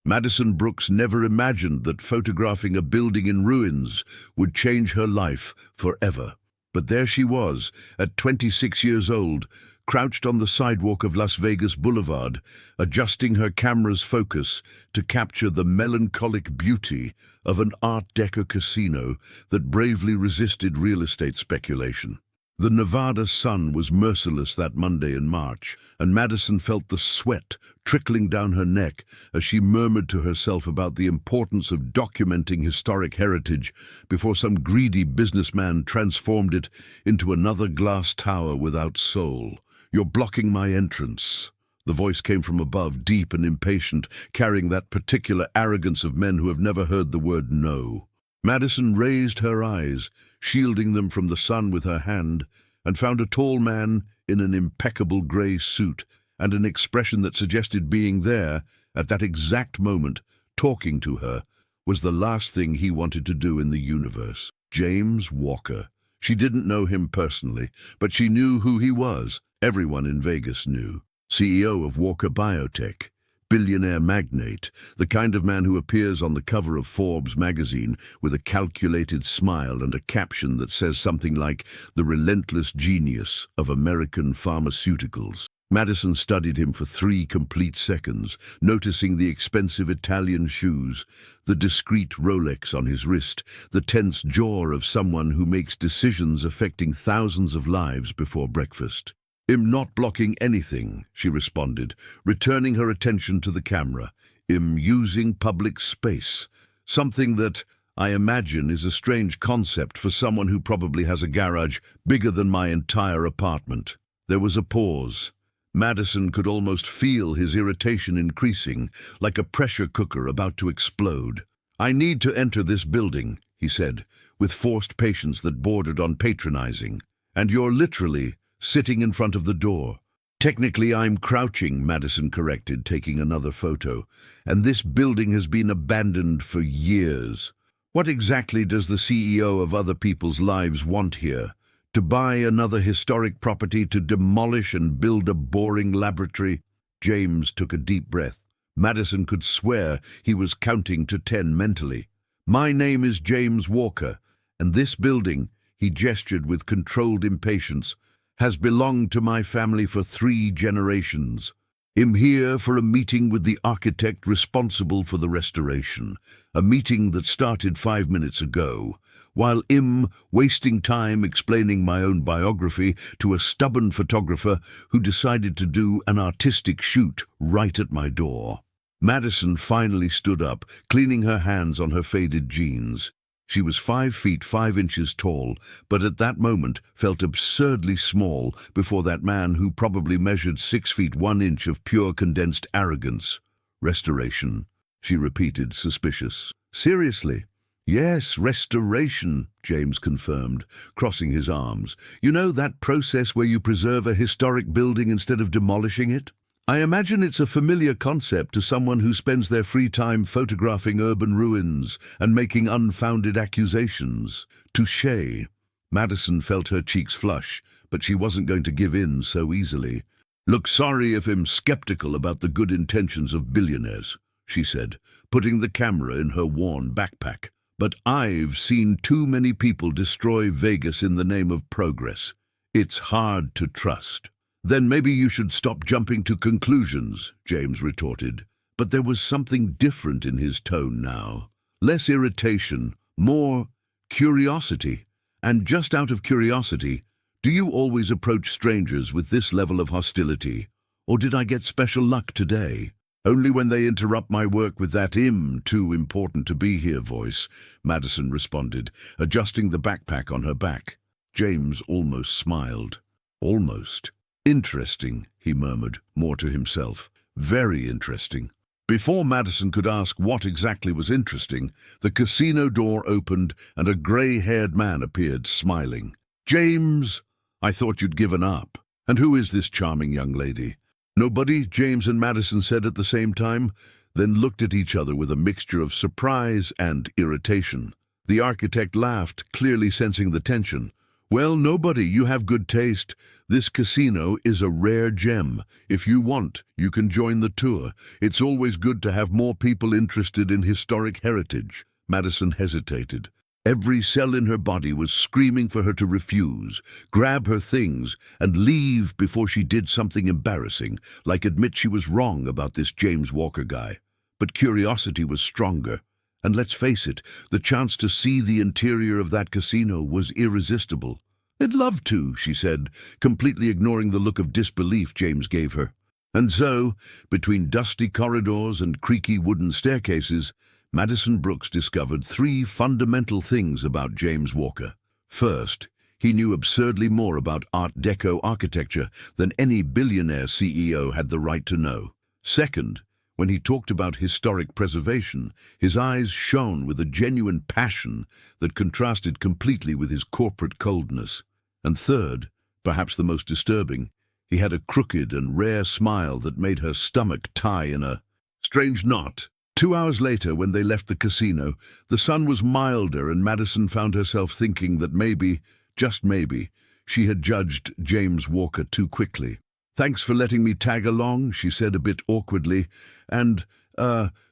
Madison Brooks never imagined that photographing a building in ruins would change her life forever. But there she was, at 26 years old, crouched on the sidewalk of Las Vegas Boulevard, adjusting her camera's focus to capture the melancholic beauty of an Art Deco casino that bravely resisted real estate speculation. The Nevada sun was merciless that Monday in March, and Madison felt the sweat trickling down her neck as she murmured to herself about the importance of documenting historic heritage before some greedy businessman transformed it into another glass tower without soul. "You're blocking my entrance." The voice came from above, deep and impatient, carrying that particular arrogance of men who have never heard the word no. Madison raised her eyes, shielding them from the sun with her hand, and found a tall man in an impeccable grey suit and an expression that suggested being there at that exact moment, talking to her, was the last thing he wanted to do in the universe. James Walker. She didn't know him personally, but she knew who he was. Everyone in Vegas knew. CEO of Walker Biotech. Billionaire magnate, the kind of man who appears on the cover of Forbes magazine with a calculated smile and a caption that says something like, "The relentless genius of American pharmaceuticals." Madison studied him for 3 complete seconds, noticing the expensive Italian shoes, the discreet Rolex on his wrist, the tense jaw of someone who makes decisions affecting thousands of lives before breakfast. "I'm not blocking anything," she responded, returning her attention to the camera. "I'm using public space, something that, I imagine, is a strange concept for someone who probably has a garage bigger than my entire apartment." There was a pause. Madison could almost feel his irritation increasing, like a pressure cooker about to explode. "I need to enter this building," he said, with forced patience that bordered on patronizing. "And you're literally sitting in front of the door." "Technically, I'm crouching," Madison corrected, taking another photo. "And this building has been abandoned for years. What exactly does the CEO of other people's lives want here? To buy another historic property, to demolish and build a boring laboratory?" James took a deep breath. Madison could swear he was counting to 10 mentally. "My name is James Walker, and this building," he gestured with controlled impatience, "has belonged to my family for 3 generations. I'm here for a meeting with the architect responsible for the restoration, a meeting that started 5 minutes ago, while I'm wasting time explaining my own biography to a stubborn photographer who decided to do an artistic shoot right at my door." Madison finally stood up, cleaning her hands on her faded jeans. She was 5 feet 5 inches tall, but at that moment felt absurdly small before that man who probably measured 6 feet 1 inch of pure condensed arrogance. "Restoration," she repeated, suspicious. "Seriously?" "Yes, restoration," James confirmed, crossing his arms. "You know that process where you preserve a historic building instead of demolishing it? I imagine it's a familiar concept to someone who spends their free time photographing urban ruins and making unfounded accusations. Touché." Madison felt her cheeks flush, but she wasn't going to give in so easily. "Look, sorry if I'm skeptical about the good intentions of billionaires," she said, putting the camera in her worn backpack. "But I've seen too many people destroy Vegas in the name of progress. It's hard to trust." "Then maybe you should stop jumping to conclusions," James retorted. But there was something different in his tone now. Less irritation, more curiosity. "And just out of curiosity, do you always approach strangers with this level of hostility? Or did I get special luck today?" "Only when they interrupt my work with that too important to be here voice," Madison responded, adjusting the backpack on her back. James almost smiled. Almost. "Interesting," he murmured, more to himself. "Very interesting." Before Madison could ask what exactly was interesting, the casino door opened and a grey-haired man appeared, smiling. "James, I thought you'd given up. And who is this charming young lady?" "Nobody," James and Madison said at the same time, then looked at each other with a mixture of surprise and irritation. The architect laughed, clearly sensing the tension. Well, nobody, you have good taste. This casino is a rare gem. If you want, you can join the tour. It's always good to have more people interested in historic heritage. Madison hesitated. Every cell in her body was screaming for her to refuse, grab her things, and leave before she did something embarrassing, like admit she was wrong about this James Walker guy. But curiosity was stronger. And let's face it, the chance to see the interior of that casino was irresistible. "I'd love to," she said, completely ignoring the look of disbelief James gave her. And so, between dusty corridors and creaky wooden staircases, Madison Brooks discovered three fundamental things about James Walker. First, he knew absurdly more about Art Deco architecture than any billionaire CEO had the right to know. Second, when he talked about historic preservation, his eyes shone with a genuine passion that contrasted completely with his corporate coldness. And third, perhaps the most disturbing, he had a crooked and rare smile that made her stomach tie in a strange knot. 2 hours later, when they left the casino, the sun was milder and Madison found herself thinking that maybe, just maybe, she had judged James Walker too quickly. "Thanks for letting me tag along," she said a bit awkwardly, and,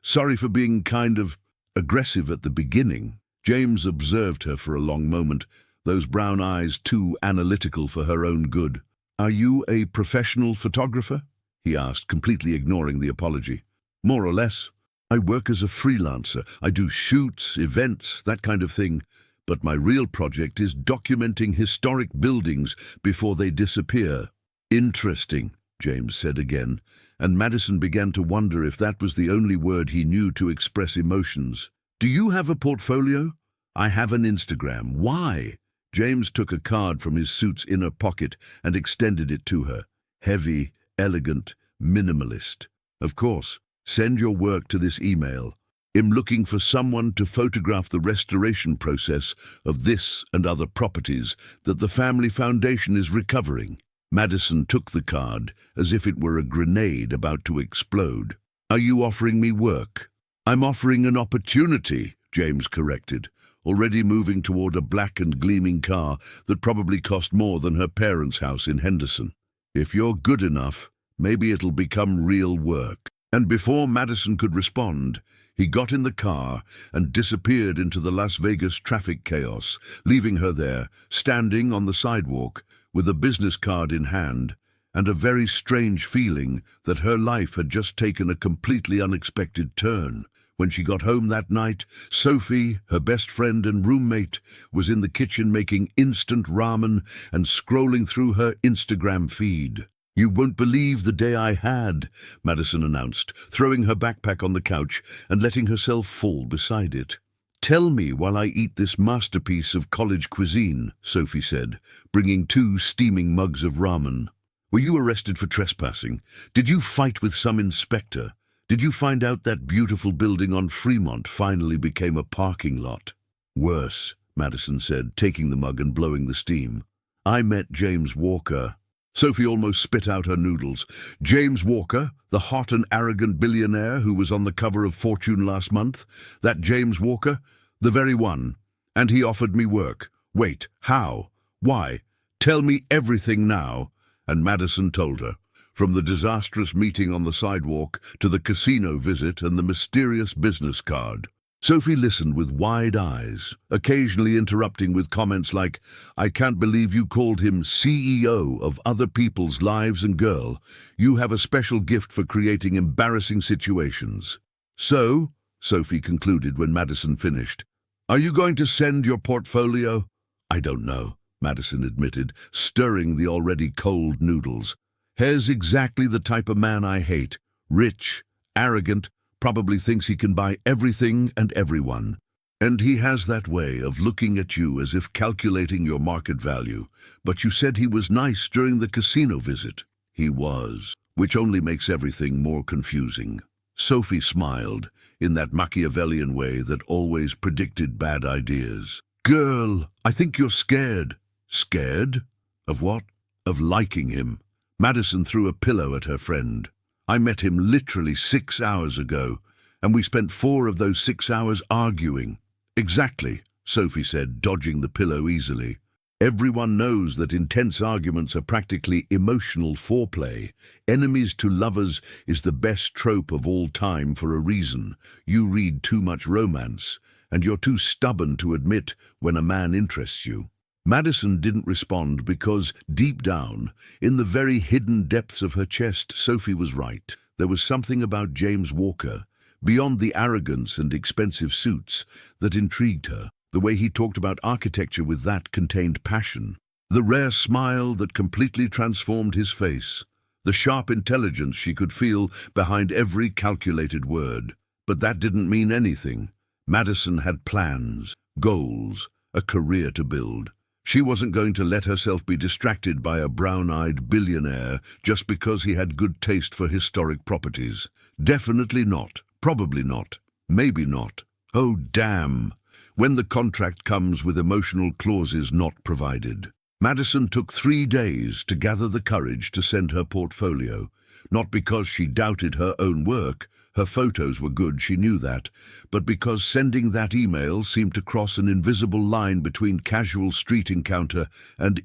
sorry for being kind of aggressive at the beginning." James observed her for a long moment, those brown eyes too analytical for her own good. "Are you a professional photographer?" he asked, completely ignoring the apology. "More or less. I work as a freelancer. I do shoots, events, that kind of thing. But my real project is documenting historic buildings before they disappear." "Interesting," James said again, and Madison began to wonder if that was the only word he knew to express emotions. "Do you have a portfolio?" "I have an Instagram. Why?" James took a card from his suit's inner pocket and extended it to her. Heavy, elegant, minimalist. "Of course. Send your work to this email. I'm looking for someone to photograph the restoration process of this and other properties that the family foundation is recovering." Madison took the card as if it were a grenade about to explode. "Are you offering me work?" "I'm offering an opportunity," James corrected, already moving toward a black and gleaming car that probably cost more than her parents' house in Henderson. "If you're good enough, maybe it'll become real work." And before Madison could respond, he got in the car and disappeared into the Las Vegas traffic chaos, leaving her there, standing on the sidewalk, with a business card in hand, and a very strange feeling that her life had just taken a completely unexpected turn. When she got home that night, Sophie, her best friend and roommate, was in the kitchen making instant ramen and scrolling through her Instagram feed. "You won't believe the day I had," Madison announced, throwing her backpack on the couch and letting herself fall beside it. "Tell me while I eat this masterpiece of college cuisine," Sophie said, bringing 2 steaming mugs of ramen. "Were you arrested for trespassing? Did you fight with some inspector? Did you find out that beautiful building on Fremont finally became a parking lot?" "Worse," Madison said, taking the mug and blowing the steam. "I met James Walker." Sophie almost spit out her noodles. "James Walker, the hot and arrogant billionaire who was on the cover of Fortune last month? That James Walker? The very one. And he offered me work. Wait, how? Why? Tell me everything now." And Madison told her, from the disastrous meeting on the sidewalk to the casino visit and the mysterious business card. Sophie listened with wide eyes, occasionally interrupting with comments like, "I can't believe you called him CEO of other people's lives, and girl, you have a special gift for creating embarrassing situations." "So," Sophie concluded when Madison finished, "are you going to send your portfolio?" "I don't know," Madison admitted, stirring the already cold noodles. "Here's exactly the type of man I hate. Rich, arrogant, probably thinks he can buy everything and everyone. And he has that way of looking at you as if calculating your market value. But you said he was nice during the casino visit." "He was, which only makes everything more confusing." Sophie smiled, in that Machiavellian way that always predicted bad ideas. "Girl, I think you're scared." "Scared? Of what?" "Of liking him." Madison threw a pillow at her friend. "I met him literally 6 hours ago, and we spent 4 of those 6 hours arguing." "Exactly," Sophie said, dodging the pillow easily. Everyone knows that intense arguments are practically emotional foreplay. Enemies to lovers is the best trope of all time for a reason. You read too much romance, and you're too stubborn to admit when a man interests you. Madison didn't respond because, deep down, in the very hidden depths of her chest, Sophie was right. There was something about James Walker, beyond the arrogance and expensive suits, that intrigued her. The way he talked about architecture with that contained passion. The rare smile that completely transformed his face. The sharp intelligence she could feel behind every calculated word. But that didn't mean anything. Madison had plans, goals, a career to build. She wasn't going to let herself be distracted by a brown-eyed billionaire just because he had good taste for historic properties. Definitely not. Probably not. Maybe not. Oh, damn. When the contract comes with emotional clauses not provided. Madison took 3 days to gather the courage to send her portfolio, not because she doubted her own work, her photos were good, she knew that, but because sending that email seemed to cross an invisible line between casual street encounter and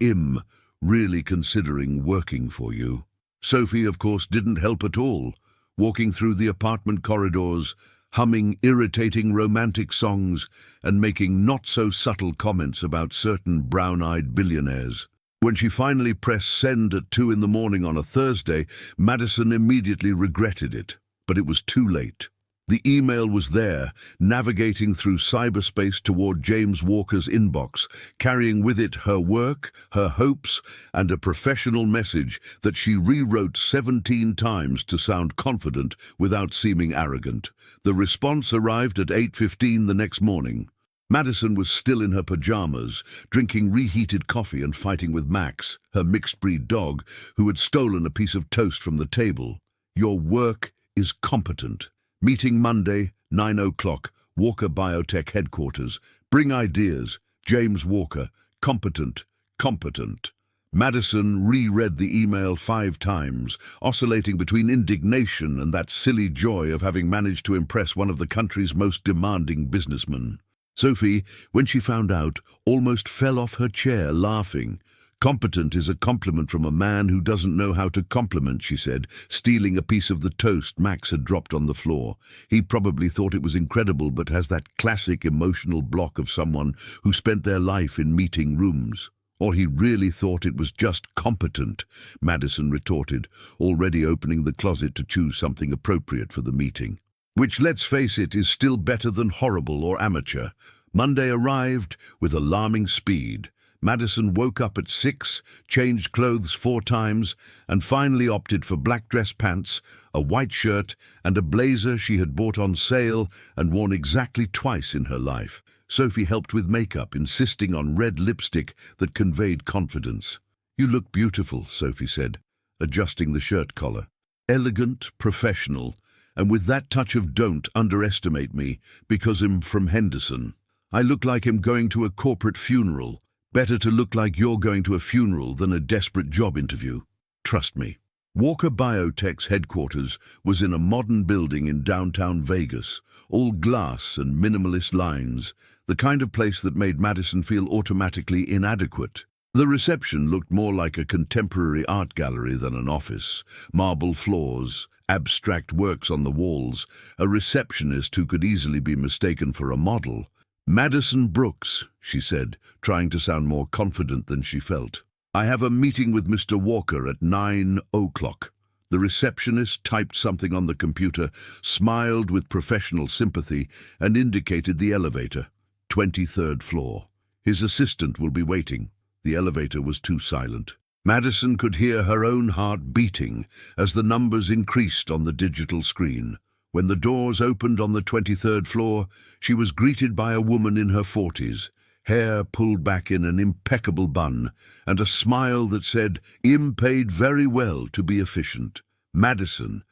really considering working for you. Sophie, of course, didn't help at all, walking through the apartment corridors, humming irritating romantic songs and making not-so-subtle comments about certain brown-eyed billionaires. When she finally pressed send at 2 in the morning on a Thursday, Madison immediately regretted it. But it was too late. The email was there, navigating through cyberspace toward James Walker's inbox, carrying with it her work, her hopes, and a professional message that she rewrote 17 times to sound confident without seeming arrogant. The response arrived at 8:15 the next morning. Madison was still in her pajamas, drinking reheated coffee and fighting with Max, her mixed-breed dog, who had stolen a piece of toast from the table. Your work is competent. Meeting Monday, 9 o'clock, Walker Biotech headquarters. Bring ideas. James Walker. Competent. Competent. Madison reread the email 5 times, oscillating between indignation and that silly joy of having managed to impress one of the country's most demanding businessmen. Sophie, when she found out, almost fell off her chair, laughing. Competent is a compliment from a man who doesn't know how to compliment, she said, stealing a piece of the toast Max had dropped on the floor. He probably thought it was incredible, but has that classic emotional block of someone who spent their life in meeting rooms. Or he really thought it was just competent, Madison retorted, already opening the closet to choose something appropriate for the meeting. Which, let's face it, is still better than horrible or amateur. Monday arrived with alarming speed. Madison woke up at 6, changed clothes 4 times, and finally opted for black dress pants, a white shirt, and a blazer she had bought on sale and worn exactly twice in her life. Sophie helped with makeup, insisting on red lipstick that conveyed confidence. "You look beautiful," Sophie said, adjusting the shirt collar. "Elegant, professional, and with that touch of don't underestimate me, because I'm from Henderson. I look like I'm going to a corporate funeral. Better to look like you're going to a funeral than a desperate job interview. Trust me." Walker Biotech's headquarters was in a modern building in downtown Vegas, all glass and minimalist lines, the kind of place that made Madison feel automatically inadequate. The reception looked more like a contemporary art gallery than an office. Marble floors, abstract works on the walls, a receptionist who could easily be mistaken for a model. "Madison Brooks," she said, trying to sound more confident than she felt. "I have a meeting with Mr. Walker at 9 o'clock. The receptionist typed something on the computer, smiled with professional sympathy, and indicated the elevator. 23rd floor. His assistant will be waiting. The elevator was too silent. Madison could hear her own heart beating as the numbers increased on the digital screen. When the doors opened on the 23rd floor, she was greeted by a woman in her 40s, hair pulled back in an impeccable bun, and a smile that said, "Im paid very well to be efficient. Madison,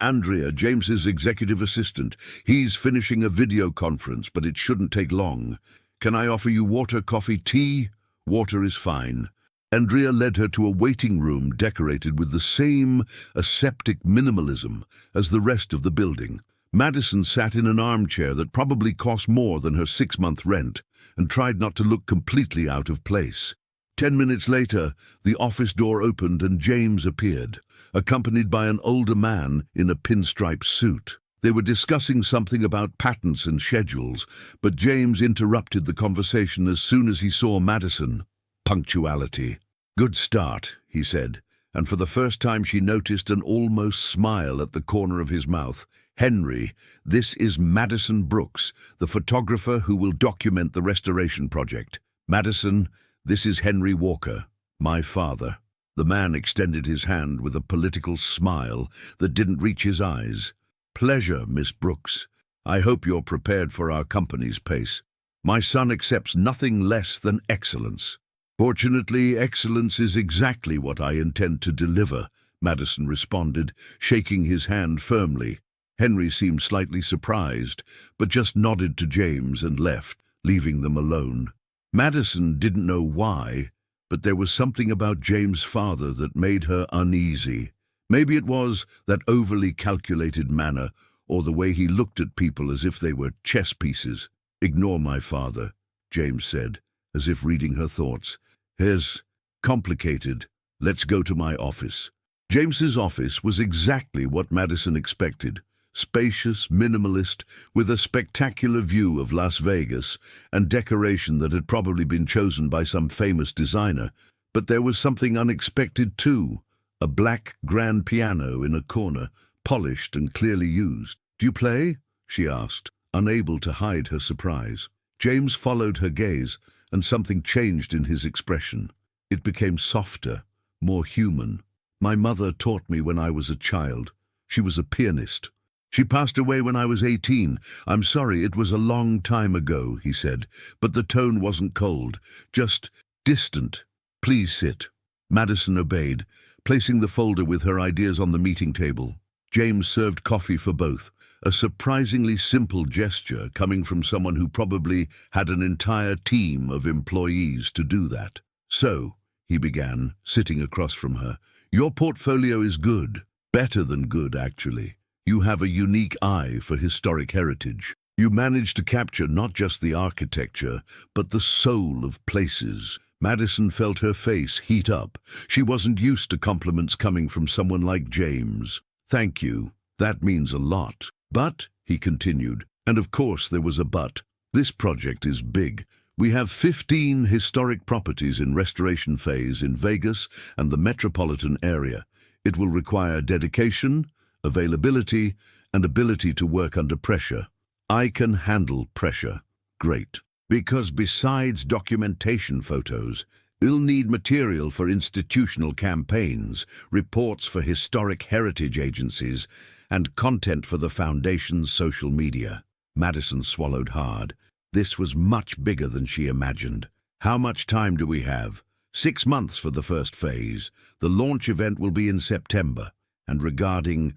Andrea, James's executive assistant. He's finishing a video conference, but it shouldn't take long. Can I offer you water, coffee, tea? Water is fine." Andrea led her to a waiting room decorated with the same aseptic minimalism as the rest of the building. Madison sat in an armchair that probably cost more than her 6-month rent and tried not to look completely out of place. 10 minutes later, the office door opened and James appeared, accompanied by an older man in a pinstripe suit. They were discussing something about patents and schedules, but James interrupted the conversation as soon as he saw Madison. Punctuality. "Good start," he said, and for the first time she noticed an almost smile at the corner of his mouth. "Henry, this is Madison Brooks, the photographer who will document the restoration project. Madison, this is Henry Walker, my father." The man extended his hand with a political smile that didn't reach his eyes. "Pleasure, Miss Brooks. I hope you're prepared for our company's pace. My son accepts nothing less than excellence." "Fortunately, excellence is exactly what I intend to deliver," Madison responded, shaking his hand firmly. Henry seemed slightly surprised, but just nodded to James and left, leaving them alone. Madison didn't know why, but there was something about James' father that made her uneasy. Maybe it was that overly calculated manner, or the way he looked at people as if they were chess pieces. "Ignore my father," James said, as if reading her thoughts. "Here's complicated. Let's go to my office." James's office was exactly what Madison expected. Spacious, minimalist, with a spectacular view of Las Vegas and decoration that had probably been chosen by some famous designer. But there was something unexpected too. A black grand piano in a corner, polished and clearly used. "Do you play?" she asked, unable to hide her surprise. James followed her gaze, and something changed in his expression. It became softer, more human. "My mother taught me when I was a child. She was a pianist. She passed away when I was 18. I'm sorry, it was a long time ago," he said, but the tone wasn't cold, just distant. "Please sit." Madison obeyed, placing the folder with her ideas on the meeting table. James served coffee for both, a surprisingly simple gesture coming from someone who probably had an entire team of employees to do that. "So," he began, sitting across from her, "your portfolio is good. Better than good, actually. You have a unique eye for historic heritage. You managed to capture not just the architecture, but the soul of places." Madison felt her face heat up. She wasn't used to compliments coming from someone like James. "Thank you. That means a lot. But," he continued, and of course there was a but, "this project is big. We have 15 historic properties in restoration phase in Vegas and the metropolitan area. It will require dedication, availability, and ability to work under pressure. I can handle pressure." "Great. Because besides documentation photos, you'll need material for institutional campaigns, reports for historic heritage agencies, and content for the Foundation's social media." Madison swallowed hard. This was much bigger than she imagined. "How much time do we have?" 6 months for the first phase. The launch event will be in September. And regarding,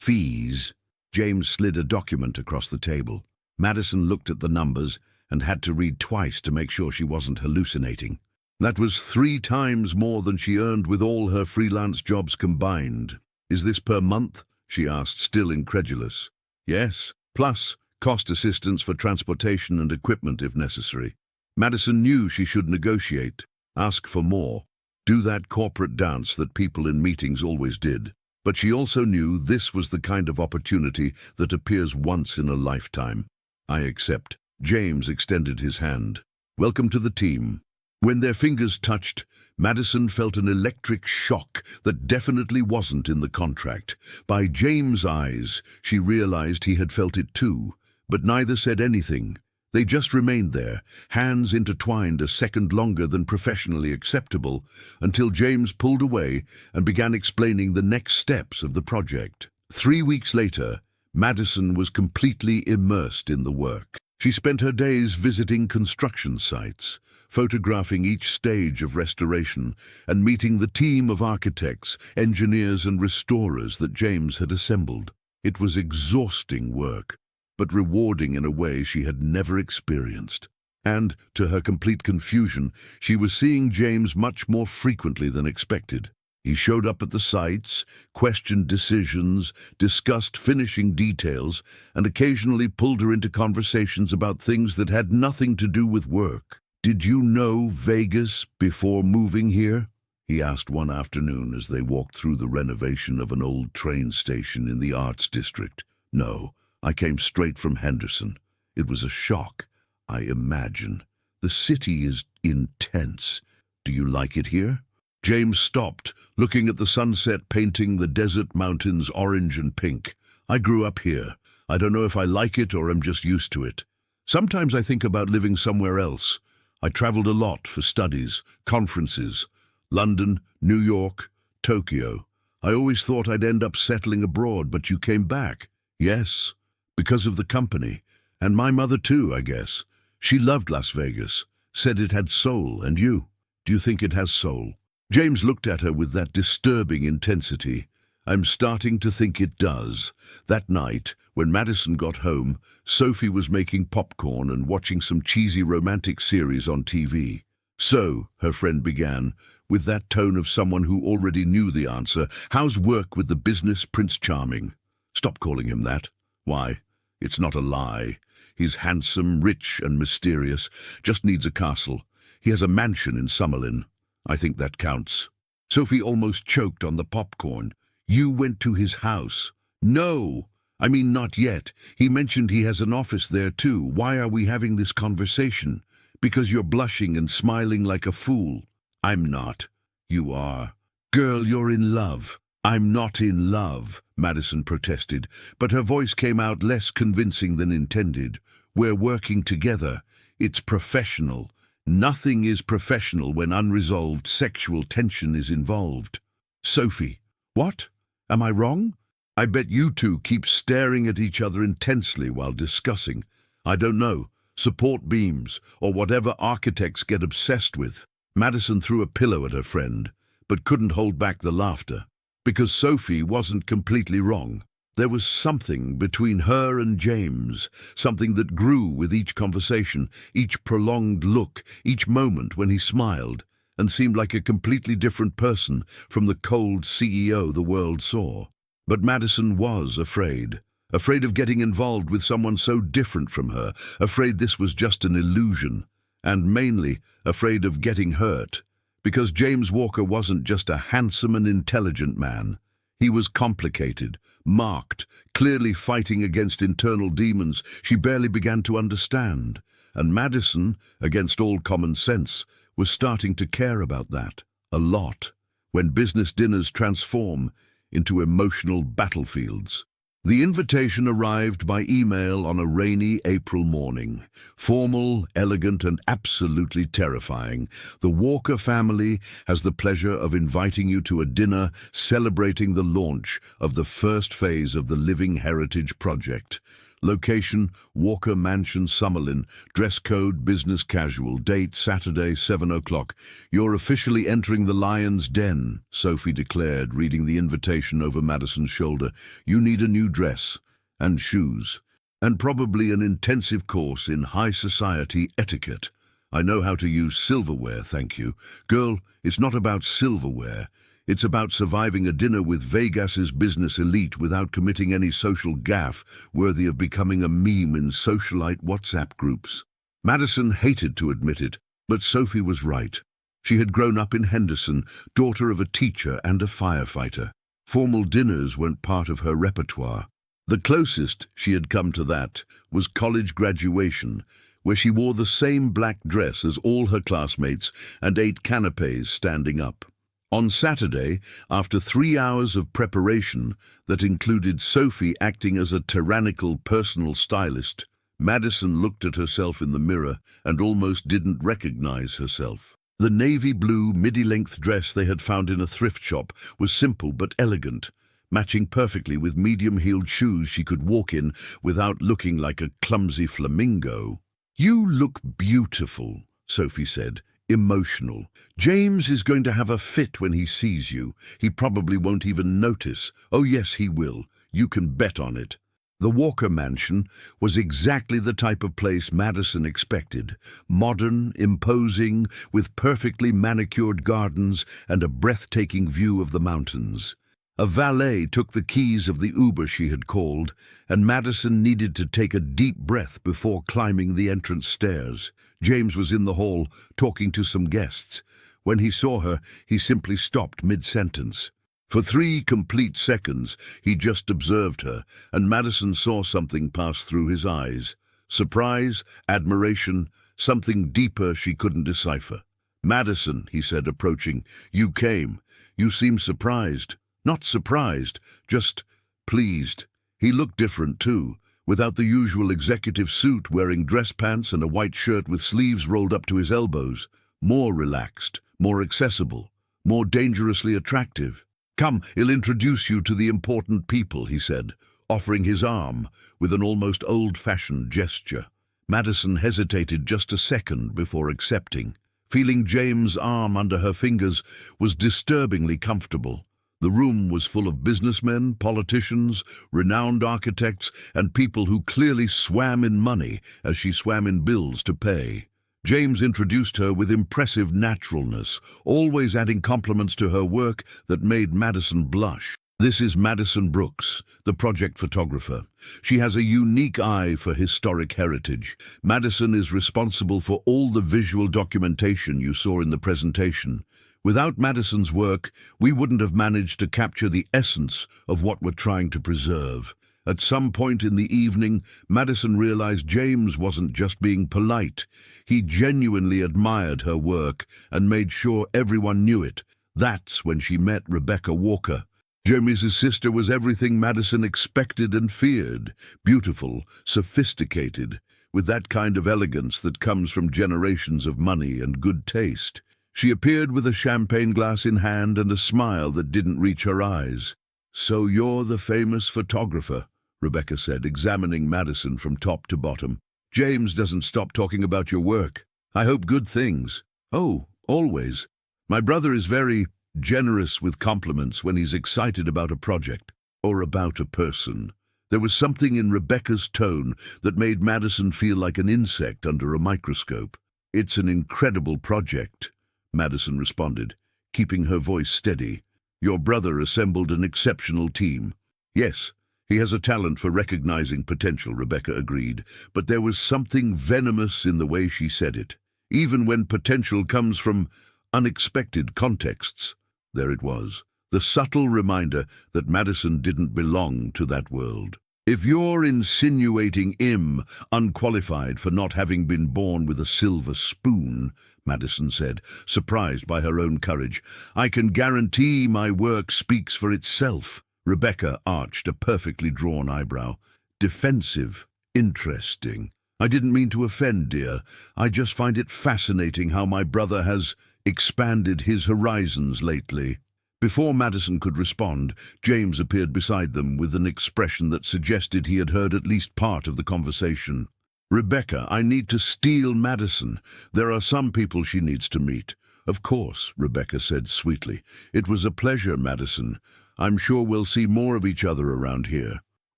fees, James slid a document across the table. Madison looked at the numbers and had to read twice to make sure she wasn't hallucinating. That was 3 times more than she earned with all her freelance jobs combined. "Is this per month?" she asked, still incredulous. "Yes, plus cost assistance for transportation and equipment if necessary." Madison knew she should negotiate, ask for more, do that corporate dance that people in meetings always did. But she also knew this was the kind of opportunity that appears once in a lifetime. "I accept." James extended his hand. "Welcome to the team." When their fingers touched, Madison felt an electric shock that definitely wasn't in the contract. By James' eyes, she realized he had felt it too, but neither said anything. They just remained there, hands intertwined a second longer than professionally acceptable, until James pulled away and began explaining the next steps of the project. 3 weeks later, Madison was completely immersed in the work. She spent her days visiting construction sites, photographing each stage of restoration, and meeting the team of architects, engineers, and restorers that James had assembled. It was exhausting work, but rewarding in a way she had never experienced. And, to her complete confusion, she was seeing James much more frequently than expected. He showed up at the sites, questioned decisions, discussed finishing details, and occasionally pulled her into conversations about things that had nothing to do with work. "Did you know Vegas before moving here?" he asked one afternoon as they walked through the renovation of an old train station in the Arts District. "No, I came straight from Henderson. It was a shock, I imagine. The city is intense. Do you like it here?" James stopped, looking at the sunset painting the desert mountains orange and pink. "I grew up here. I don't know if I like it or am just used to it. Sometimes I think about living somewhere else. I traveled a lot for studies, conferences. London, New York, Tokyo. I always thought I'd end up settling abroad, but you came back." "Yes, because of the company. And my mother too, I guess. She loved Las Vegas, said it had soul, and you? Do you think it has soul?" James looked at her with that disturbing intensity. "I'm starting to think it does." That night, when Madison got home, Sophie was making popcorn and watching some cheesy romantic series on TV. "So," her friend began, with that tone of someone who already knew the answer, "how's work with the business Prince Charming?" "Stop calling him that." "Why? It's not a lie. He's handsome, rich and mysterious, just needs a castle. He has a mansion in Summerlin. I think that counts." Sophie almost choked on the popcorn. "You went to his house?" "No, I mean not yet. He mentioned he has an office there too. Why are we having this conversation? Because you're blushing and smiling like a fool." "I'm not." "You are. Girl, you're in love." "I'm not in love," Madison protested, but her voice came out less convincing than intended. "We're working together. It's professional. Nothing is professional when unresolved sexual tension is involved." "Sophie." "What? Am I wrong? I bet you two keep staring at each other intensely while discussing, I don't know, support beams or whatever architects get obsessed with." Madison threw a pillow at her friend, but couldn't hold back the laughter. Because Sophie wasn't completely wrong. There was something between her and James, something that grew with each conversation, each prolonged look, each moment when he smiled, and seemed like a completely different person from the cold CEO the world saw. But Madison was afraid of getting involved with someone so different from her, afraid this was just an illusion, and mainly afraid of getting hurt. Because James Walker wasn't just a handsome and intelligent man. He was complicated, marked, clearly fighting against internal demons she barely began to understand. And Madison, against all common sense, was starting to care about that. A lot. When business dinners transform into emotional battlefields. The invitation arrived by email on a rainy April morning. Formal, elegant, and absolutely terrifying. "The Walker family has the pleasure of inviting you to a dinner celebrating the launch of the first phase of the Living Heritage Project. Location, Walker Mansion, Summerlin. Dress code, business casual. Date, Saturday, 7 o'clock. You're officially entering the lion's den," Sophie declared, reading the invitation over Madison's shoulder. "You need a new dress, and shoes, and probably an intensive course in high society etiquette. I know how to use silverware, thank you. Girl, it's not about silverware. It's about surviving a dinner with Vegas's business elite without committing any social gaffe worthy of becoming a meme in socialite WhatsApp groups." Madison hated to admit it, but Sophie was right. She had grown up in Henderson, daughter of a teacher and a firefighter. Formal dinners weren't part of her repertoire. The closest she had come to that was college graduation, where she wore the same black dress as all her classmates and ate canapés standing up. On Saturday, after 3 hours of preparation that included Sophie acting as a tyrannical personal stylist, Madison looked at herself in the mirror and almost didn't recognize herself. The navy blue midi-length dress they had found in a thrift shop was simple but elegant, matching perfectly with medium-heeled shoes she could walk in without looking like a clumsy flamingo. "You look beautiful," Sophie said. "Emotional. James is going to have a fit when he sees you. He probably won't even notice. Oh yes, he will. You can bet on it." The Walker Mansion was exactly the type of place Madison expected. Modern, imposing, with perfectly manicured gardens and a breathtaking view of the mountains. A valet took the keys of the Uber she had called, and Madison needed to take a deep breath before climbing the entrance stairs. James was in the hall, talking to some guests. When he saw her, he simply stopped mid-sentence. For 3 complete seconds, he just observed her, and Madison saw something pass through his eyes. Surprise, admiration, something deeper she couldn't decipher. "Madison," he said, approaching, "you came. You seem surprised." "Not surprised, just pleased." He looked different, too, without the usual executive suit, wearing dress pants and a white shirt with sleeves rolled up to his elbows. More relaxed, more accessible, more dangerously attractive. "Come, I'll introduce you to the important people," he said, offering his arm with an almost old-fashioned gesture. Madison hesitated just a second before accepting. Feeling James' arm under her fingers was disturbingly comfortable. The room was full of businessmen, politicians, renowned architects, and people who clearly swam in money as she swam in bills to pay. James introduced her with impressive naturalness, always adding compliments to her work that made Madison blush. "This is Madison Brooks, the project photographer. She has a unique eye for historic heritage. Madison is responsible for all the visual documentation you saw in the presentation. Without Madison's work, we wouldn't have managed to capture the essence of what we're trying to preserve." At some point in the evening, Madison realized James wasn't just being polite. He genuinely admired her work and made sure everyone knew it. That's when she met Rebecca Walker. James's sister was everything Madison expected and feared. Beautiful, sophisticated, with that kind of elegance that comes from generations of money and good taste. She appeared with a champagne glass in hand and a smile that didn't reach her eyes. "So you're the famous photographer," Rebecca said, examining Madison from top to bottom. "James doesn't stop talking about your work. I hope good things." "Oh, always. My brother is very generous with compliments when he's excited about a project or about a person." There was something in Rebecca's tone that made Madison feel like an insect under a microscope. "It's an incredible project," Madison responded, keeping her voice steady. "Your brother assembled an exceptional team." "Yes, he has a talent for recognizing potential," Rebecca agreed, but there was something venomous in the way she said it. Even when potential comes from unexpected contexts. There it was, the subtle reminder that Madison didn't belong to that world. "If you're insinuating I'm unqualified for not having been born with a silver spoon," Madison said, surprised by her own courage, "I can guarantee my work speaks for itself." Rebecca arched a perfectly drawn eyebrow. "Defensive. Interesting. I didn't mean to offend, dear. I just find it fascinating how my brother has expanded his horizons lately." Before Madison could respond, James appeared beside them with an expression that suggested he had heard at least part of the conversation. "Rebecca, I need to steal Madison. There are some people she needs to meet." "Of course," Rebecca said sweetly. "It was a pleasure, Madison. I'm sure we'll see more of each other around here."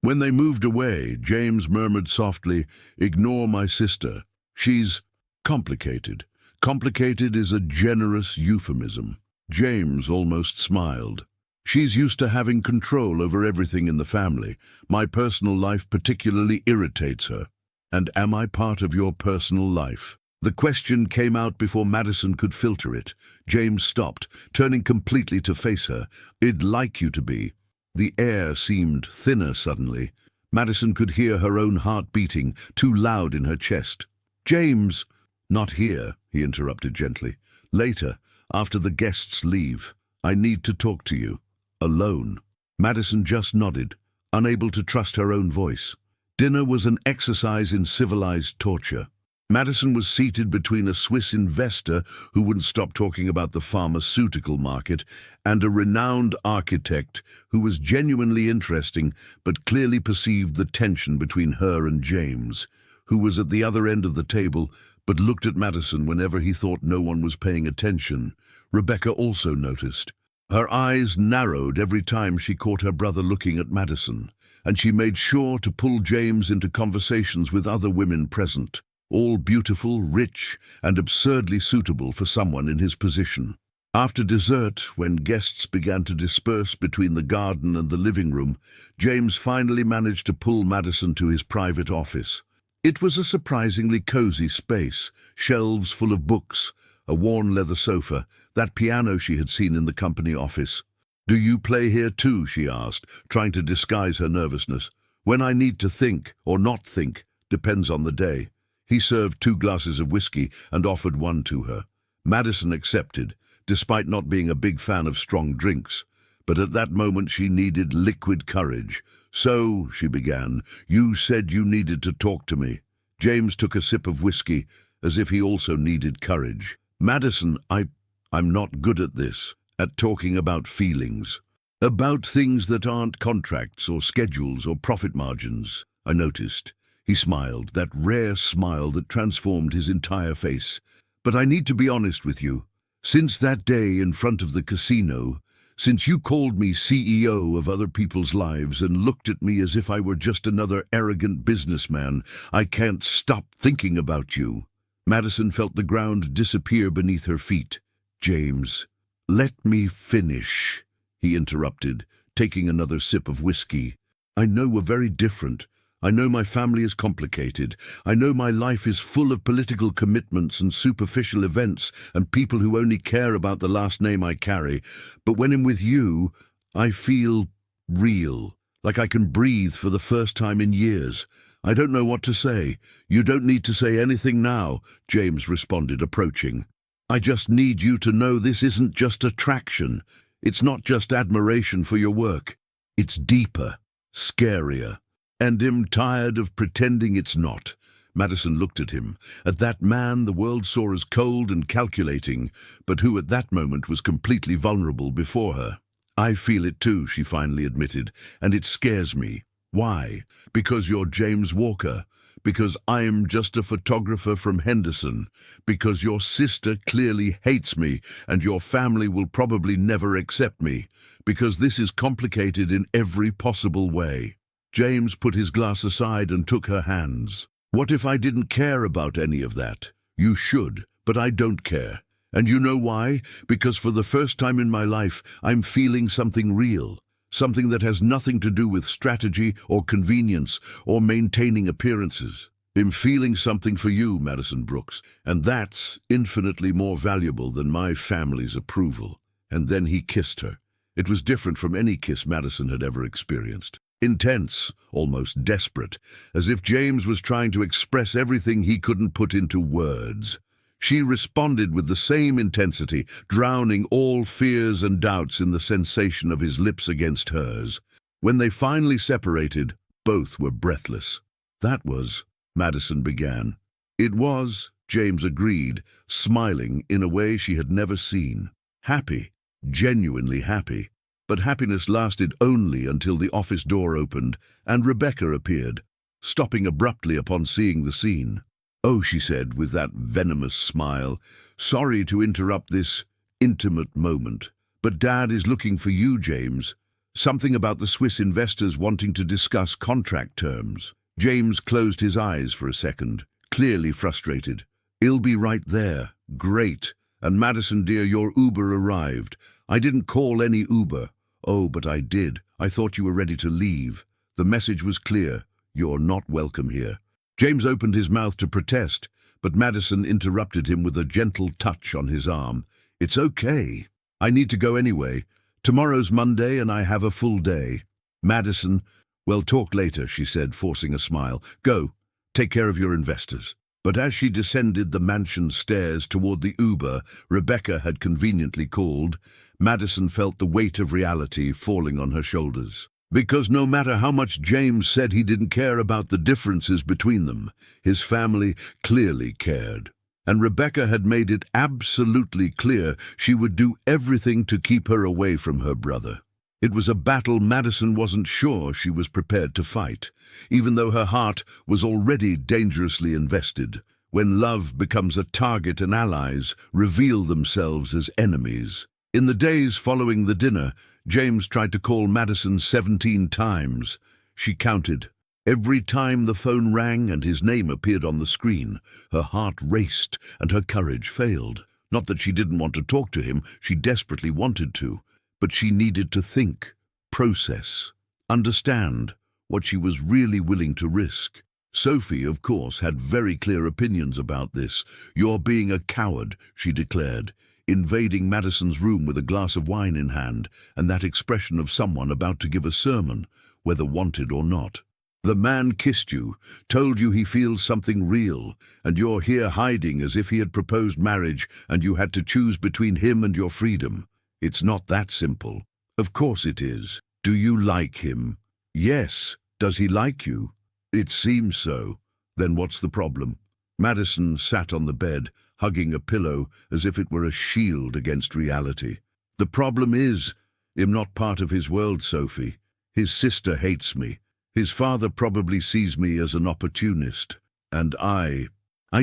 When they moved away, James murmured softly, "Ignore my sister. She's complicated." Complicated is a generous euphemism. James almost smiled. "She's used to having control over everything in the family. My personal life particularly irritates her." "And am I part of your personal life?" The question came out before Madison could filter it. James stopped, turning completely to face her. "I'd like you to be." The air seemed thinner suddenly. Madison could hear her own heart beating, too loud in her chest. "James!" "Not here," he interrupted gently. "Later, after the guests leave. I need to talk to you. Alone." Madison just nodded, unable to trust her own voice. Dinner was an exercise in civilized torture. Madison was seated between a Swiss investor who wouldn't stop talking about the pharmaceutical market and a renowned architect who was genuinely interesting but clearly perceived the tension between her and James, who was at the other end of the table but looked at Madison whenever he thought no one was paying attention. Rebecca also noticed. Her eyes narrowed every time she caught her brother looking at Madison, and she made sure to pull James into conversations with other women present, all beautiful, rich, and absurdly suitable for someone in his position. After dessert, when guests began to disperse between the garden and the living room, James finally managed to pull Madison to his private office. It was a surprisingly cozy space, shelves full of books, a worn leather sofa, that piano she had seen in the company office. "Do you play here too?" she asked, trying to disguise her nervousness. "When I need to think, or not think, depends on the day." He served 2 glasses of whiskey and offered one to her. Madison accepted, despite not being a big fan of strong drinks. But at that moment she needed liquid courage. "So," she began, "you said you needed to talk to me." James took a sip of whiskey, as if he also needed courage. "Madison, I'm not good at this, at talking about feelings. About things that aren't contracts or schedules or profit margins," I noticed. He smiled, that rare smile that transformed his entire face. "But I need to be honest with you. Since that day in front of the casino, since you called me CEO of other people's lives and looked at me as if I were just another arrogant businessman, I can't stop thinking about you." Madison felt the ground disappear beneath her feet. "James, let me finish," he interrupted, taking another sip of whiskey. "I know we're very different. I know my family is complicated. I know my life is full of political commitments and superficial events and people who only care about the last name I carry. But when I'm with you, I feel real, like I can breathe for the first time in years. I don't know what to say." "You don't need to say anything now," James responded, approaching. "I just need you to know this isn't just attraction. It's not just admiration for your work. It's deeper, scarier. And I'm tired of pretending it's not." Madison looked at him, at that man the world saw as cold and calculating, but who at that moment was completely vulnerable before her. "I feel it too," she finally admitted, "and it scares me." "Why?" "Because you're James Walker. Because I'm just a photographer from Henderson. Because your sister clearly hates me, and your family will probably never accept me. Because this is complicated in every possible way." James put his glass aside and took her hands. "What if I didn't care about any of that? You should, but I don't care. And you know why? Because for the first time in my life, I'm feeling something real. Something that has nothing to do with strategy or convenience or maintaining appearances. I'm feeling something for you, Madison Brooks, and that's infinitely more valuable than my family's approval." And then he kissed her. It was different from any kiss Madison had ever experienced. Intense, almost desperate, as if James was trying to express everything he couldn't put into words. She responded with the same intensity, drowning all fears and doubts in the sensation of his lips against hers. When they finally separated, both were breathless. "That was," Madison began. "It was," James agreed, smiling in a way she had never seen. Happy, genuinely happy. But happiness lasted only until the office door opened and Rebecca appeared, stopping abruptly upon seeing the scene. "Oh," she said with that venomous smile, "sorry to interrupt this intimate moment, but Dad is looking for you, James. Something about the Swiss investors wanting to discuss contract terms." James closed his eyes for a second, clearly frustrated. "I'll be right there. Great. And Madison, dear, your Uber arrived. I didn't call any Uber. Oh, but I did. I thought you were ready to leave. The message was clear. You're not welcome here." James opened his mouth to protest, but Madison interrupted him with a gentle touch on his arm. "It's okay. I need to go anyway. Tomorrow's Monday and I have a full day." Madison, "Well, talk later," she said, forcing a smile. "Go. Take care of your investors." But as she descended the mansion stairs toward the Uber Rebecca had conveniently called, Madison felt the weight of reality falling on her shoulders. Because no matter how much James said he didn't care about the differences between them, his family clearly cared. And Rebecca had made it absolutely clear she would do everything to keep her away from her brother. It was a battle Madison wasn't sure she was prepared to fight, even though her heart was already dangerously invested. When love becomes a target and allies reveal themselves as enemies. In the days following the dinner, James tried to call Madison 17 times. She counted. Every time the phone rang and his name appeared on the screen, her heart raced and her courage failed. Not that she didn't want to talk to him, she desperately wanted to, but she needed to think, process, understand what she was really willing to risk. Sophie, of course, had very clear opinions about this. "You're being a coward," she declared, invading Madison's room with a glass of wine in hand, and that expression of someone about to give a sermon, whether wanted or not. "The man kissed you, told you he feels something real, and you're here hiding as if he had proposed marriage and you had to choose between him and your freedom. It's not that simple." "Of course it is. Do you like him?" "Yes. Does he like you?" "It seems so." "Then what's the problem?" Madison sat on the bed, hugging a pillow as if it were a shield against reality. "The problem is, I'm not part of his world, Sophie. His sister hates me. His father probably sees me as an opportunist. And I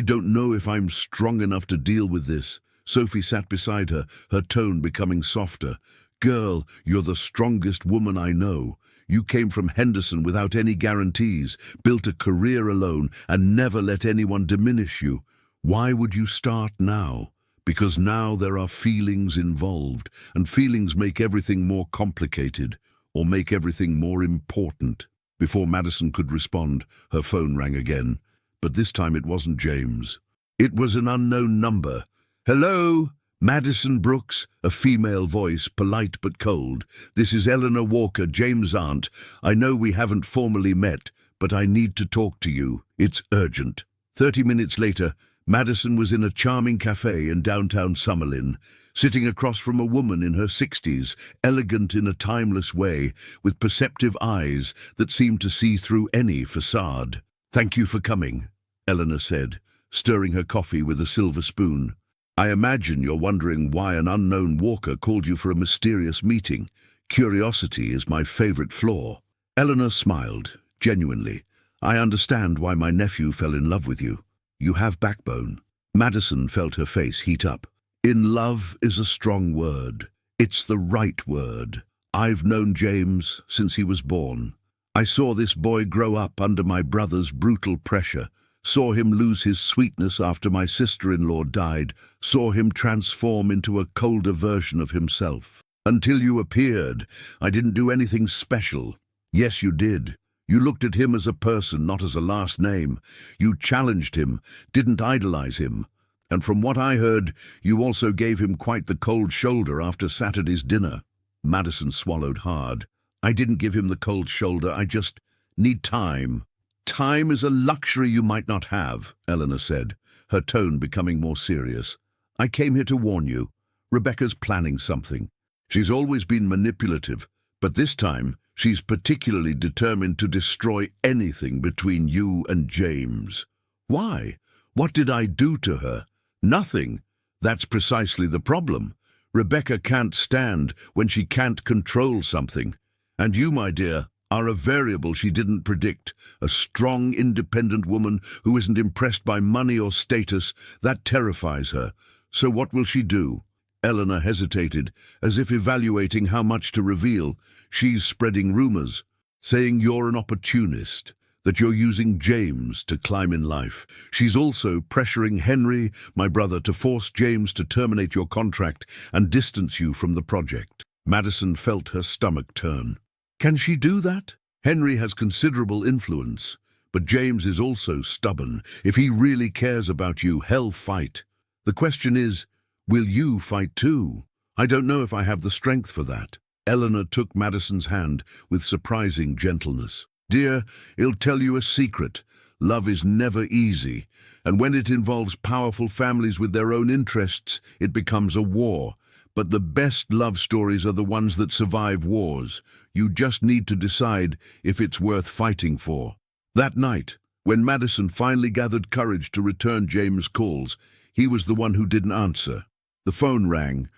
don't know if I'm strong enough to deal with this." Sophie sat beside her, her tone becoming softer. "Girl, you're the strongest woman I know. You came from Henderson without any guarantees, built a career alone, and never let anyone diminish you. Why would you start now? Because now there are feelings involved, and feelings make everything more complicated, or make everything more important." Before Madison could respond, her phone rang again, but this time it wasn't James. It was an unknown number. "Hello? Madison Brooks," a female voice, polite but cold. "This is Eleanor Walker, James' aunt. I know we haven't formally met, but I need to talk to you. It's urgent." 30 minutes later, Madison was in a charming cafe in downtown Summerlin, sitting across from a woman in her 60s, elegant in a timeless way, with perceptive eyes that seemed to see through any facade. "Thank you for coming," Eleanor said, stirring her coffee with a silver spoon. "I imagine you're wondering why an unknown Walker called you for a mysterious meeting. Curiosity is my favorite flaw." Eleanor smiled, genuinely. "I understand why my nephew fell in love with you. You have backbone." Madison felt her face heat up. "In love is a strong word. It's the right word. I've known James since he was born. I saw this boy grow up under my brother's brutal pressure, saw him lose his sweetness after my sister-in-law died, saw him transform into a colder version of himself. Until you appeared, I didn't do anything special. Yes, you did. You looked at him as a person, not as a last name. You challenged him, didn't idolize him. And from what I heard, you also gave him quite the cold shoulder after Saturday's dinner." Madison swallowed hard. "I didn't give him the cold shoulder, I just need time." "Time is a luxury you might not have," Eleanor said, her tone becoming more serious. "I came here to warn you. Rebecca's planning something. She's always been manipulative, but this time she's particularly determined to destroy anything between you and James." "Why? What did I do to her?" "Nothing. That's precisely the problem. Rebecca can't stand when she can't control something. And you, my dear, are a variable she didn't predict. A strong, independent woman who isn't impressed by money or status. That terrifies her. So what will she do?" Eleanor hesitated, as if evaluating how much to reveal. "She's spreading rumors, saying you're an opportunist, that you're using James to climb in life. She's also pressuring Henry, my brother, to force James to terminate your contract and distance you from the project." Madison felt her stomach turn. "Can she do that?" "Henry has considerable influence, but James is also stubborn. If he really cares about you, he'll fight. The question is, will you fight too? I don't know if I have the strength for that." Eleanor took Madison's hand with surprising gentleness. "Dear, I'll tell you a secret. Love is never easy, and when it involves powerful families with their own interests, it becomes a war. But the best love stories are the ones that survive wars. You just need to decide if it's worth fighting for." That night, when Madison finally gathered courage to return James' calls, he was the one who didn't answer. The phone rang,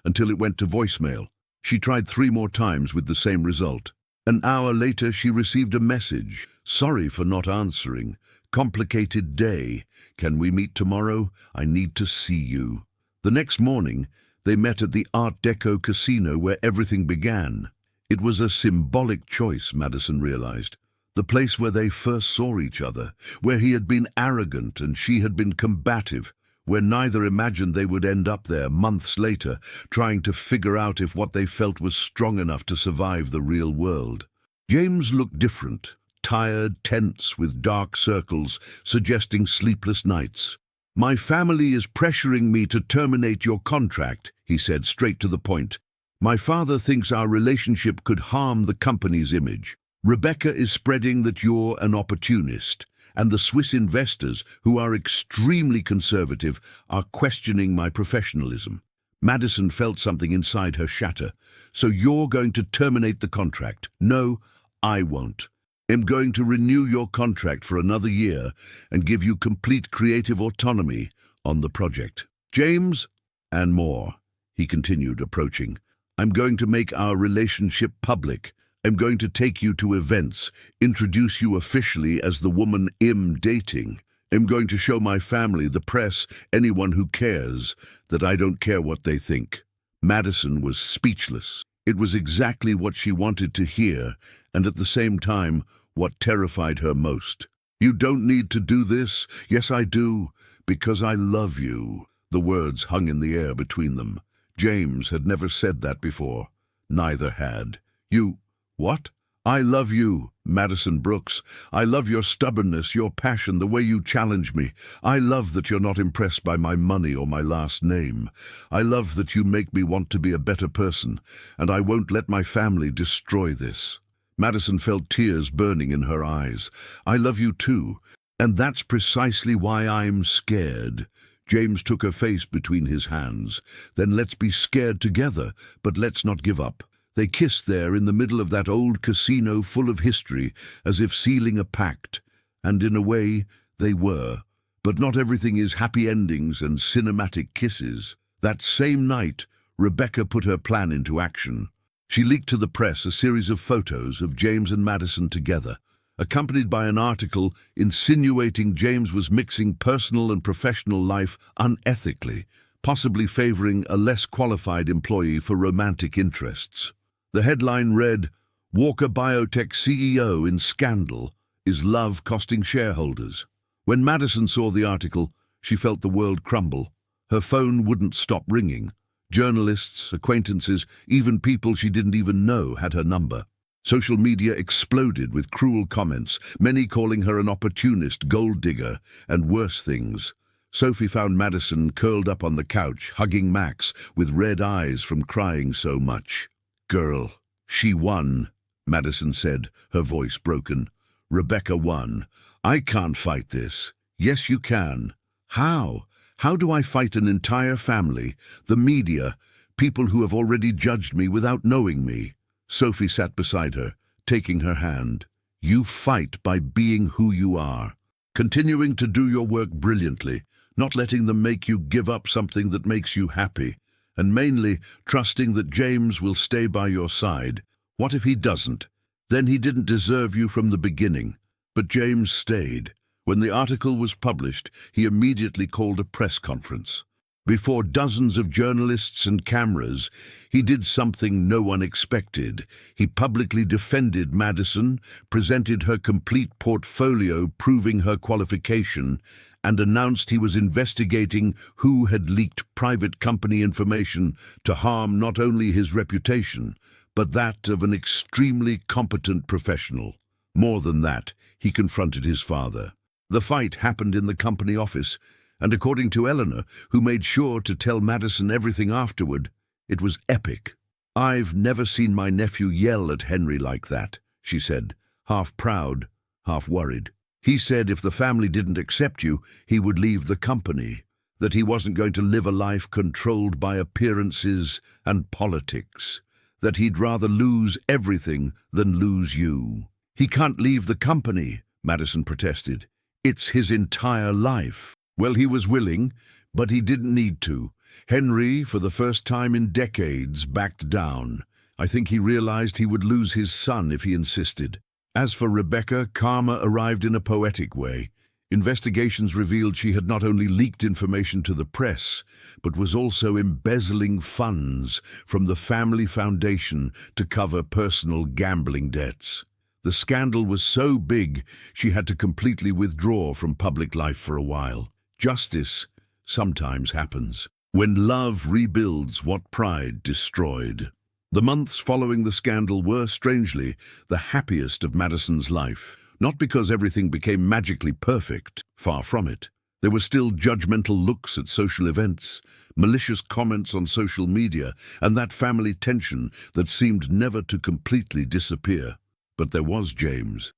until it went to voicemail. She tried 3 more times with the same result. An hour later, she received a message. "Sorry for not answering. Complicated day. Can we meet tomorrow? I need to see you." The next morning, they met at the Art Deco casino where everything began. It was a symbolic choice, Madison realized. The place where they first saw each other, where he had been arrogant and she had been combative, where neither imagined they would end up there months later, trying to figure out if what they felt was strong enough to survive the real world. James looked different, tired, tense, with dark circles, suggesting sleepless nights. "My family is pressuring me to terminate your contract," he said, straight to the point. "My father thinks our relationship could harm the company's image. Rebecca is spreading that you're an opportunist, and the Swiss investors, who are extremely conservative, are questioning my professionalism." Madison felt something inside her shatter. "So you're going to terminate the contract?" "No, I won't. I'm going to renew your contract for another year and give you complete creative autonomy on the project. James, and more," he continued, approaching. "I'm going to make our relationship public. I'm going to take you to events, introduce you officially as the woman I'm dating. I'm going to show my family, the press, anyone who cares, that I don't care what they think." Madison was speechless. It was exactly what she wanted to hear, and at the same time, what terrified her most. "You don't need to do this." "Yes, I do, because I love you." The words hung in the air between them. James had never said that before. Neither had. "You... what?" "I love you, Madison Brooks. I love your stubbornness, your passion, the way you challenge me. I love that you're not impressed by my money or my last name. I love that you make me want to be a better person, and I won't let my family destroy this." Madison felt tears burning in her eyes. "I love you too, and that's precisely why I'm scared." James took her face between his hands. "Then let's be scared together, but let's not give up." They kissed there in the middle of that old casino full of history, as if sealing a pact. And in a way, they were. But not everything is happy endings and cinematic kisses. That same night, Rebecca put her plan into action. She leaked to the press a series of photos of James and Madison together, accompanied by an article insinuating James was mixing personal and professional life unethically, possibly favoring a less qualified employee for romantic interests. The headline read, "Walker Biotech CEO in Scandal. Is Love Costing Shareholders?" When Madison saw the article, she felt the world crumble. Her phone wouldn't stop ringing. Journalists, acquaintances, even people she didn't even know had her number. Social media exploded with cruel comments, many calling her an opportunist, gold digger, and worse things. Sophie found Madison curled up on the couch, hugging Max, with red eyes from crying so much. "Girl, she won," Madison said, her voice broken. "Rebecca won. I can't fight this." "Yes, you can." "How? How do I fight an entire family, the media, people who have already judged me without knowing me?" Sophie sat beside her, taking her hand. "You fight by being who you are, continuing to do your work brilliantly, not letting them make you give up something that makes you happy, and mainly trusting that James will stay by your side. What if he doesn't? Then he didn't deserve you from the beginning." But James stayed. When the article was published, he immediately called a press conference. Before dozens of journalists and cameras, he did something no one expected. He publicly defended Madison, presented her complete portfolio proving her qualification, and announced he was investigating who had leaked private company information to harm not only his reputation, but that of an extremely competent professional. More than that, he confronted his father. The fight happened in the company office, and according to Eleanor, who made sure to tell Madison everything afterward, it was epic. "I've never seen my nephew yell at Henry like that," she said, half proud, half worried. "He said if the family didn't accept you, he would leave the company, that he wasn't going to live a life controlled by appearances and politics, that he'd rather lose everything than lose you." "He can't leave the company," Madison protested. "It's his entire life." "Well, he was willing, but he didn't need to. Henry, for the first time in decades, backed down. I think he realized he would lose his son if he insisted." As for Rebecca, karma arrived in a poetic way. Investigations revealed she had not only leaked information to the press, but was also embezzling funds from the family foundation to cover personal gambling debts. The scandal was so big, she had to completely withdraw from public life for a while. Justice sometimes happens. When love rebuilds what pride destroyed. The months following the scandal were, strangely, the happiest of Madison's life. Not because everything became magically perfect, far from it. There were still judgmental looks at social events, malicious comments on social media, and that family tension that seemed never to completely disappear. But there was James,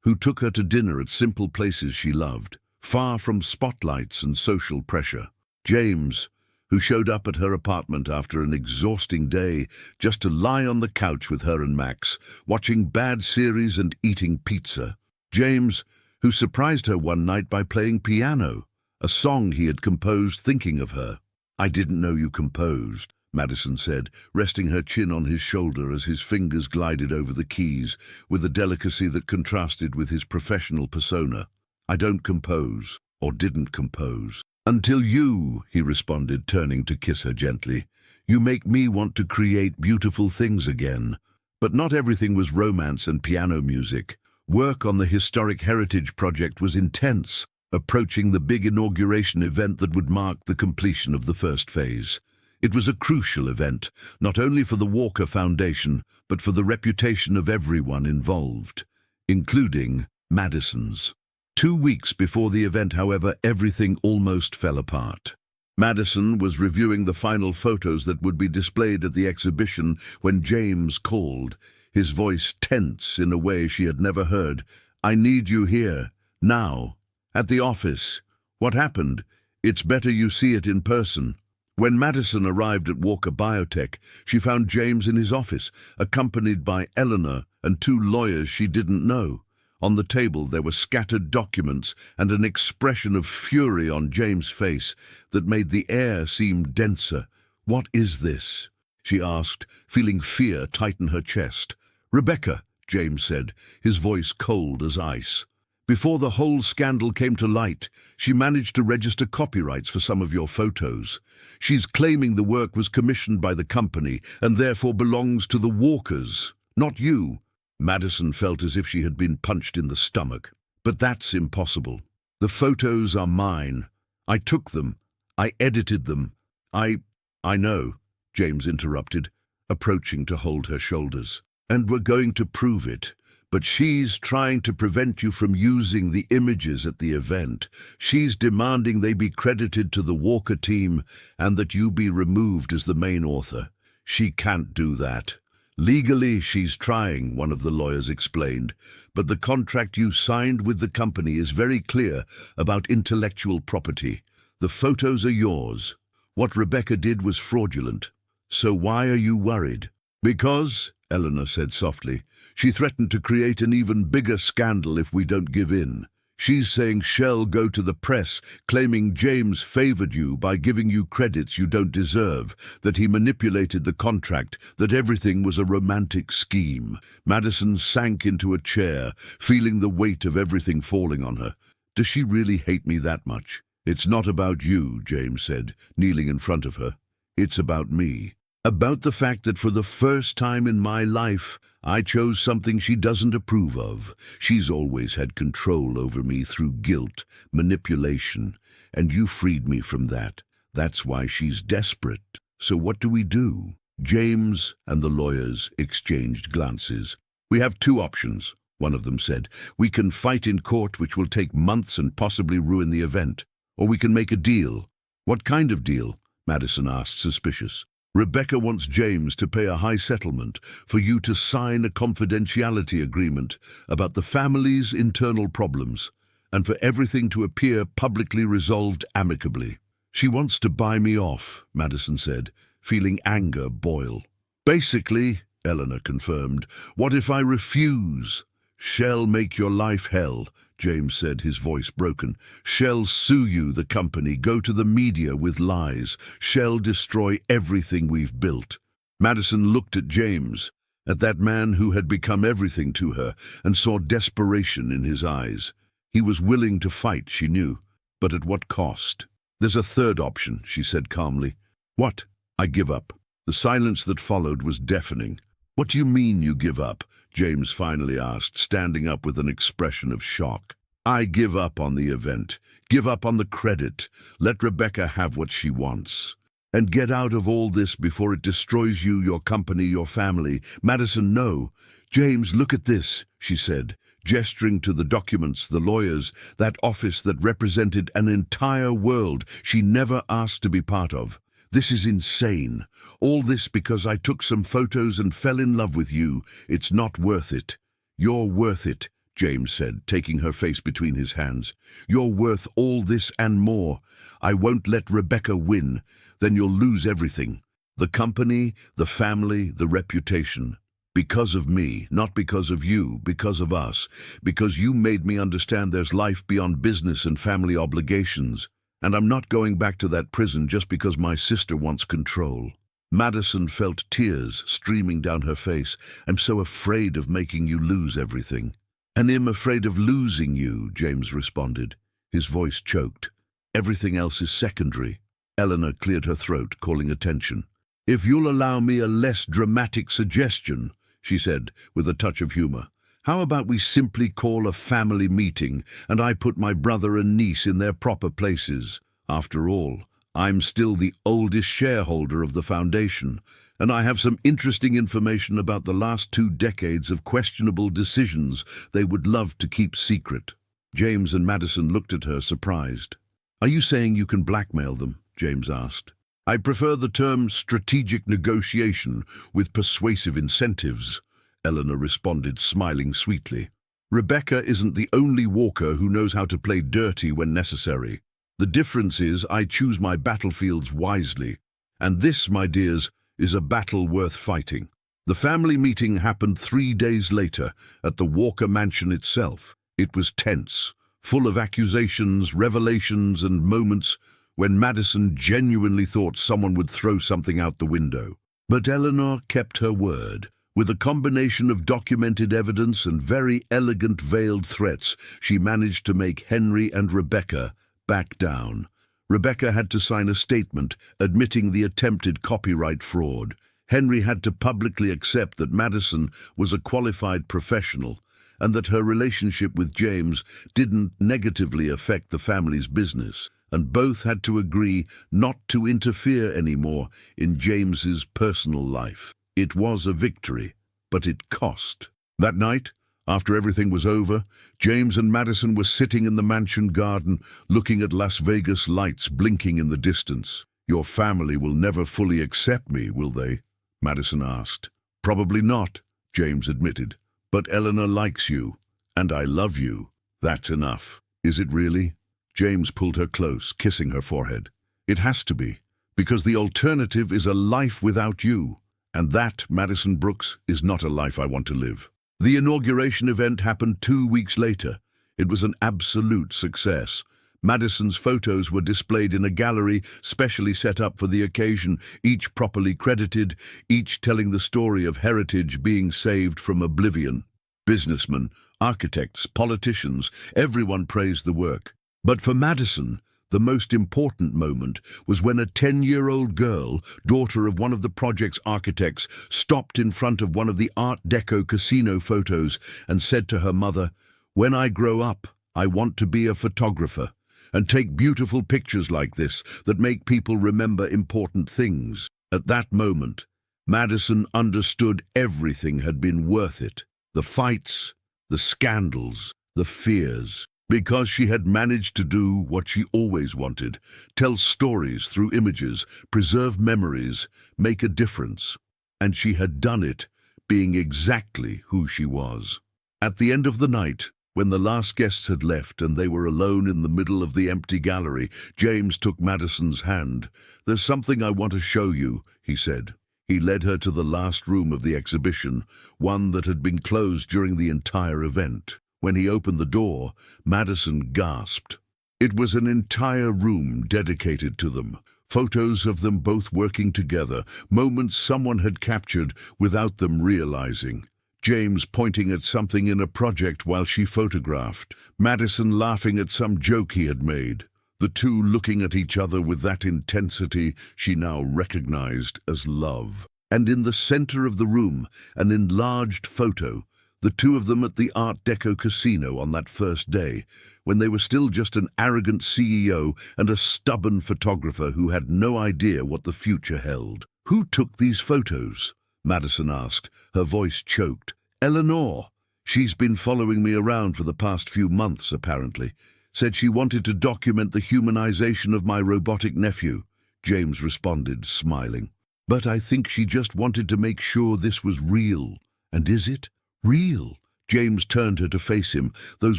who took her to dinner at simple places she loved, far from spotlights and social pressure. James, who showed up at her apartment after an exhausting day just to lie on the couch with her and Max, watching bad series and eating pizza. James, who surprised her one night by playing piano, a song he had composed thinking of her. "I didn't know you composed," Madison said, resting her chin on his shoulder as his fingers glided over the keys with a delicacy that contrasted with his professional persona. "I don't compose, or didn't compose. Until you," he responded, turning to kiss her gently. "You make me want to create beautiful things again." But not everything was romance and piano music. Work on the Historic Heritage Project was intense, approaching the big inauguration event that would mark the completion of the first phase. It was a crucial event, not only for the Walker Foundation, but for the reputation of everyone involved, including Madison's. 2 weeks before the event, however, everything almost fell apart. Madison was reviewing the final photos that would be displayed at the exhibition when James called, his voice tense in a way she had never heard. "I need you here, now, at the office. What happened? It's better you see it in person." When Madison arrived at Walker Biotech, she found James in his office, accompanied by Eleanor and 2 lawyers she didn't know. On the table there were scattered documents and an expression of fury on James' face that made the air seem denser. "What is this?" she asked, feeling fear tighten her chest. "Rebecca," James said, his voice cold as ice. "Before the whole scandal came to light, she managed to register copyrights for some of your photos. She's claiming the work was commissioned by the company and therefore belongs to the Walkers, not you." Madison felt as if she had been punched in the stomach. "But that's impossible. The photos are mine. I took them. I edited them. I know," James interrupted, approaching to hold her shoulders. "And we're going to prove it. But she's trying to prevent you from using the images at the event. She's demanding they be credited to the Walker team and that you be removed as the main author. She can't do that. Legally, she's trying," one of the lawyers explained, "but the contract you signed with the company is very clear about intellectual property. The photos are yours. What Rebecca did was fraudulent. So why are you worried?" "Because," Eleanor said softly, "she threatened to create an even bigger scandal if we don't give in. She's saying she'll go to the press, claiming James favored you by giving you credits you don't deserve, that he manipulated the contract, that everything was a romantic scheme." Madison sank into a chair, feeling the weight of everything falling on her. "Does she really hate me that much?" "It's not about you," James said, kneeling in front of her. "It's about me. About the fact that for the first time in my life, I chose something she doesn't approve of. She's always had control over me through guilt, manipulation, and you freed me from that. That's why she's desperate. So what do we do?" James and the lawyers exchanged glances. "We have 2 options," one of them said. "We can fight in court, which will take months and possibly ruin the event. Or we can make a deal." "What kind of deal?" Madison asked, suspicious. "Rebecca wants James to pay a high settlement for you to sign a confidentiality agreement about the family's internal problems and for everything to appear publicly resolved amicably." "She wants to buy me off," Madison said, feeling anger boil. "Basically," Eleanor confirmed, "what if I refuse?" "She'll make your life hell," James said, his voice broken. "She'll sue you, the company, go to the media with lies. She'll destroy everything we've built." Madison looked at James, at that man who had become everything to her, and saw desperation in his eyes. He was willing to fight, she knew, but at what cost? "There's a third option," she said calmly. "What?" "I give up." The silence that followed was deafening. "What do you mean you give up?" James finally asked, standing up with an expression of shock. I give up on the event, give up on the credit, let Rebecca have what she wants. And get out of all this before it destroys you, your company, your family. Madison, no. James, look at this, she said, gesturing to the documents, the lawyers, that office that represented an entire world she never asked to be part of. This is insane. All this because I took some photos and fell in love with you. It's not worth it. You're worth it, James said, taking her face between his hands. You're worth all this and more. I won't let Rebecca win. Then you'll lose everything. The company, the family, the reputation. Because of me, not because of you, because of us. Because you made me understand there's life beyond business and family obligations. And I'm not going back to that prison just because my sister wants control. Madison felt tears streaming down her face. I'm so afraid of making you lose everything. And I'm afraid of losing you, James responded. His voice choked. Everything else is secondary. Eleanor cleared her throat, calling attention. If you'll allow me a less dramatic suggestion, she said, with a touch of humor, how about we simply call a family meeting and I put my brother and niece in their proper places? After all, I'm still the oldest shareholder of the foundation, and I have some interesting information about the last 2 decades of questionable decisions they would love to keep secret. James and Madison looked at her, surprised. Are you saying you can blackmail them? James asked. I prefer the term strategic negotiation with persuasive incentives, Eleanor responded, smiling sweetly. Rebecca isn't the only walker who knows how to play dirty when necessary. The difference is I choose my battlefields wisely. And this, my dears, is a battle worth fighting. The family meeting happened 3 days later at the Walker mansion itself. It was tense, full of accusations, revelations, and moments when Madison genuinely thought someone would throw something out the window. But Eleanor kept her word. With a combination of documented evidence and very elegant veiled threats, she managed to make Henry and Rebecca back down. Rebecca had to sign a statement admitting the attempted copyright fraud. Henry had to publicly accept that Madison was a qualified professional and that her relationship with James didn't negatively affect the family's business. And both had to agree not to interfere anymore in James's personal life. It was a victory, but it cost. That night, after everything was over, James and Madison were sitting in the mansion garden, looking at Las Vegas lights blinking in the distance. Your family will never fully accept me, will they? Madison asked. Probably not, James admitted. But Eleanor likes you, and I love you. That's enough. Is it really? James pulled her close, kissing her forehead. It has to be, because the alternative is a life without you. And that, Madison Brooks, is not a life I want to live. The inauguration event happened 2 weeks later. It was an absolute success. Madison's photos were displayed in a gallery specially set up for the occasion, each properly credited, each telling the story of heritage being saved from oblivion. Businessmen, architects, politicians, everyone praised the work. But for Madison, the most important moment was when a 10-year-old girl, daughter of one of the project's architects, stopped in front of one of the Art Deco casino photos and said to her mother, "When I grow up, I want to be a photographer and take beautiful pictures like this that make people remember important things." At that moment, Madison understood everything had been worth it. The fights, the scandals, the fears. Because she had managed to do what she always wanted, tell stories through images, preserve memories, make a difference. And she had done it, being exactly who she was. At the end of the night, when the last guests had left and they were alone in the middle of the empty gallery, James took Madison's hand. "There's something I want to show you," he said. He led her to the last room of the exhibition, one that had been closed during the entire event. When he opened the door, Madison gasped. It was an entire room dedicated to them. Photos of them both working together, moments someone had captured without them realizing. James pointing at something in a project while she photographed. Madison laughing at some joke he had made. The two looking at each other with that intensity she now recognized as love. And in the center of the room, an enlarged photo, The two of them at the Art Deco casino on that first day, when they were still just an arrogant CEO and a stubborn photographer who had no idea what the future held. "Who took these photos?" Madison asked, her voice choked. "Eleanor. She's been following me around for the past few months, apparently. Said she wanted to document the humanization of my robotic nephew," James responded, smiling. "But I think she just wanted to make sure this was real. And is it? Real?" James turned her to face him, those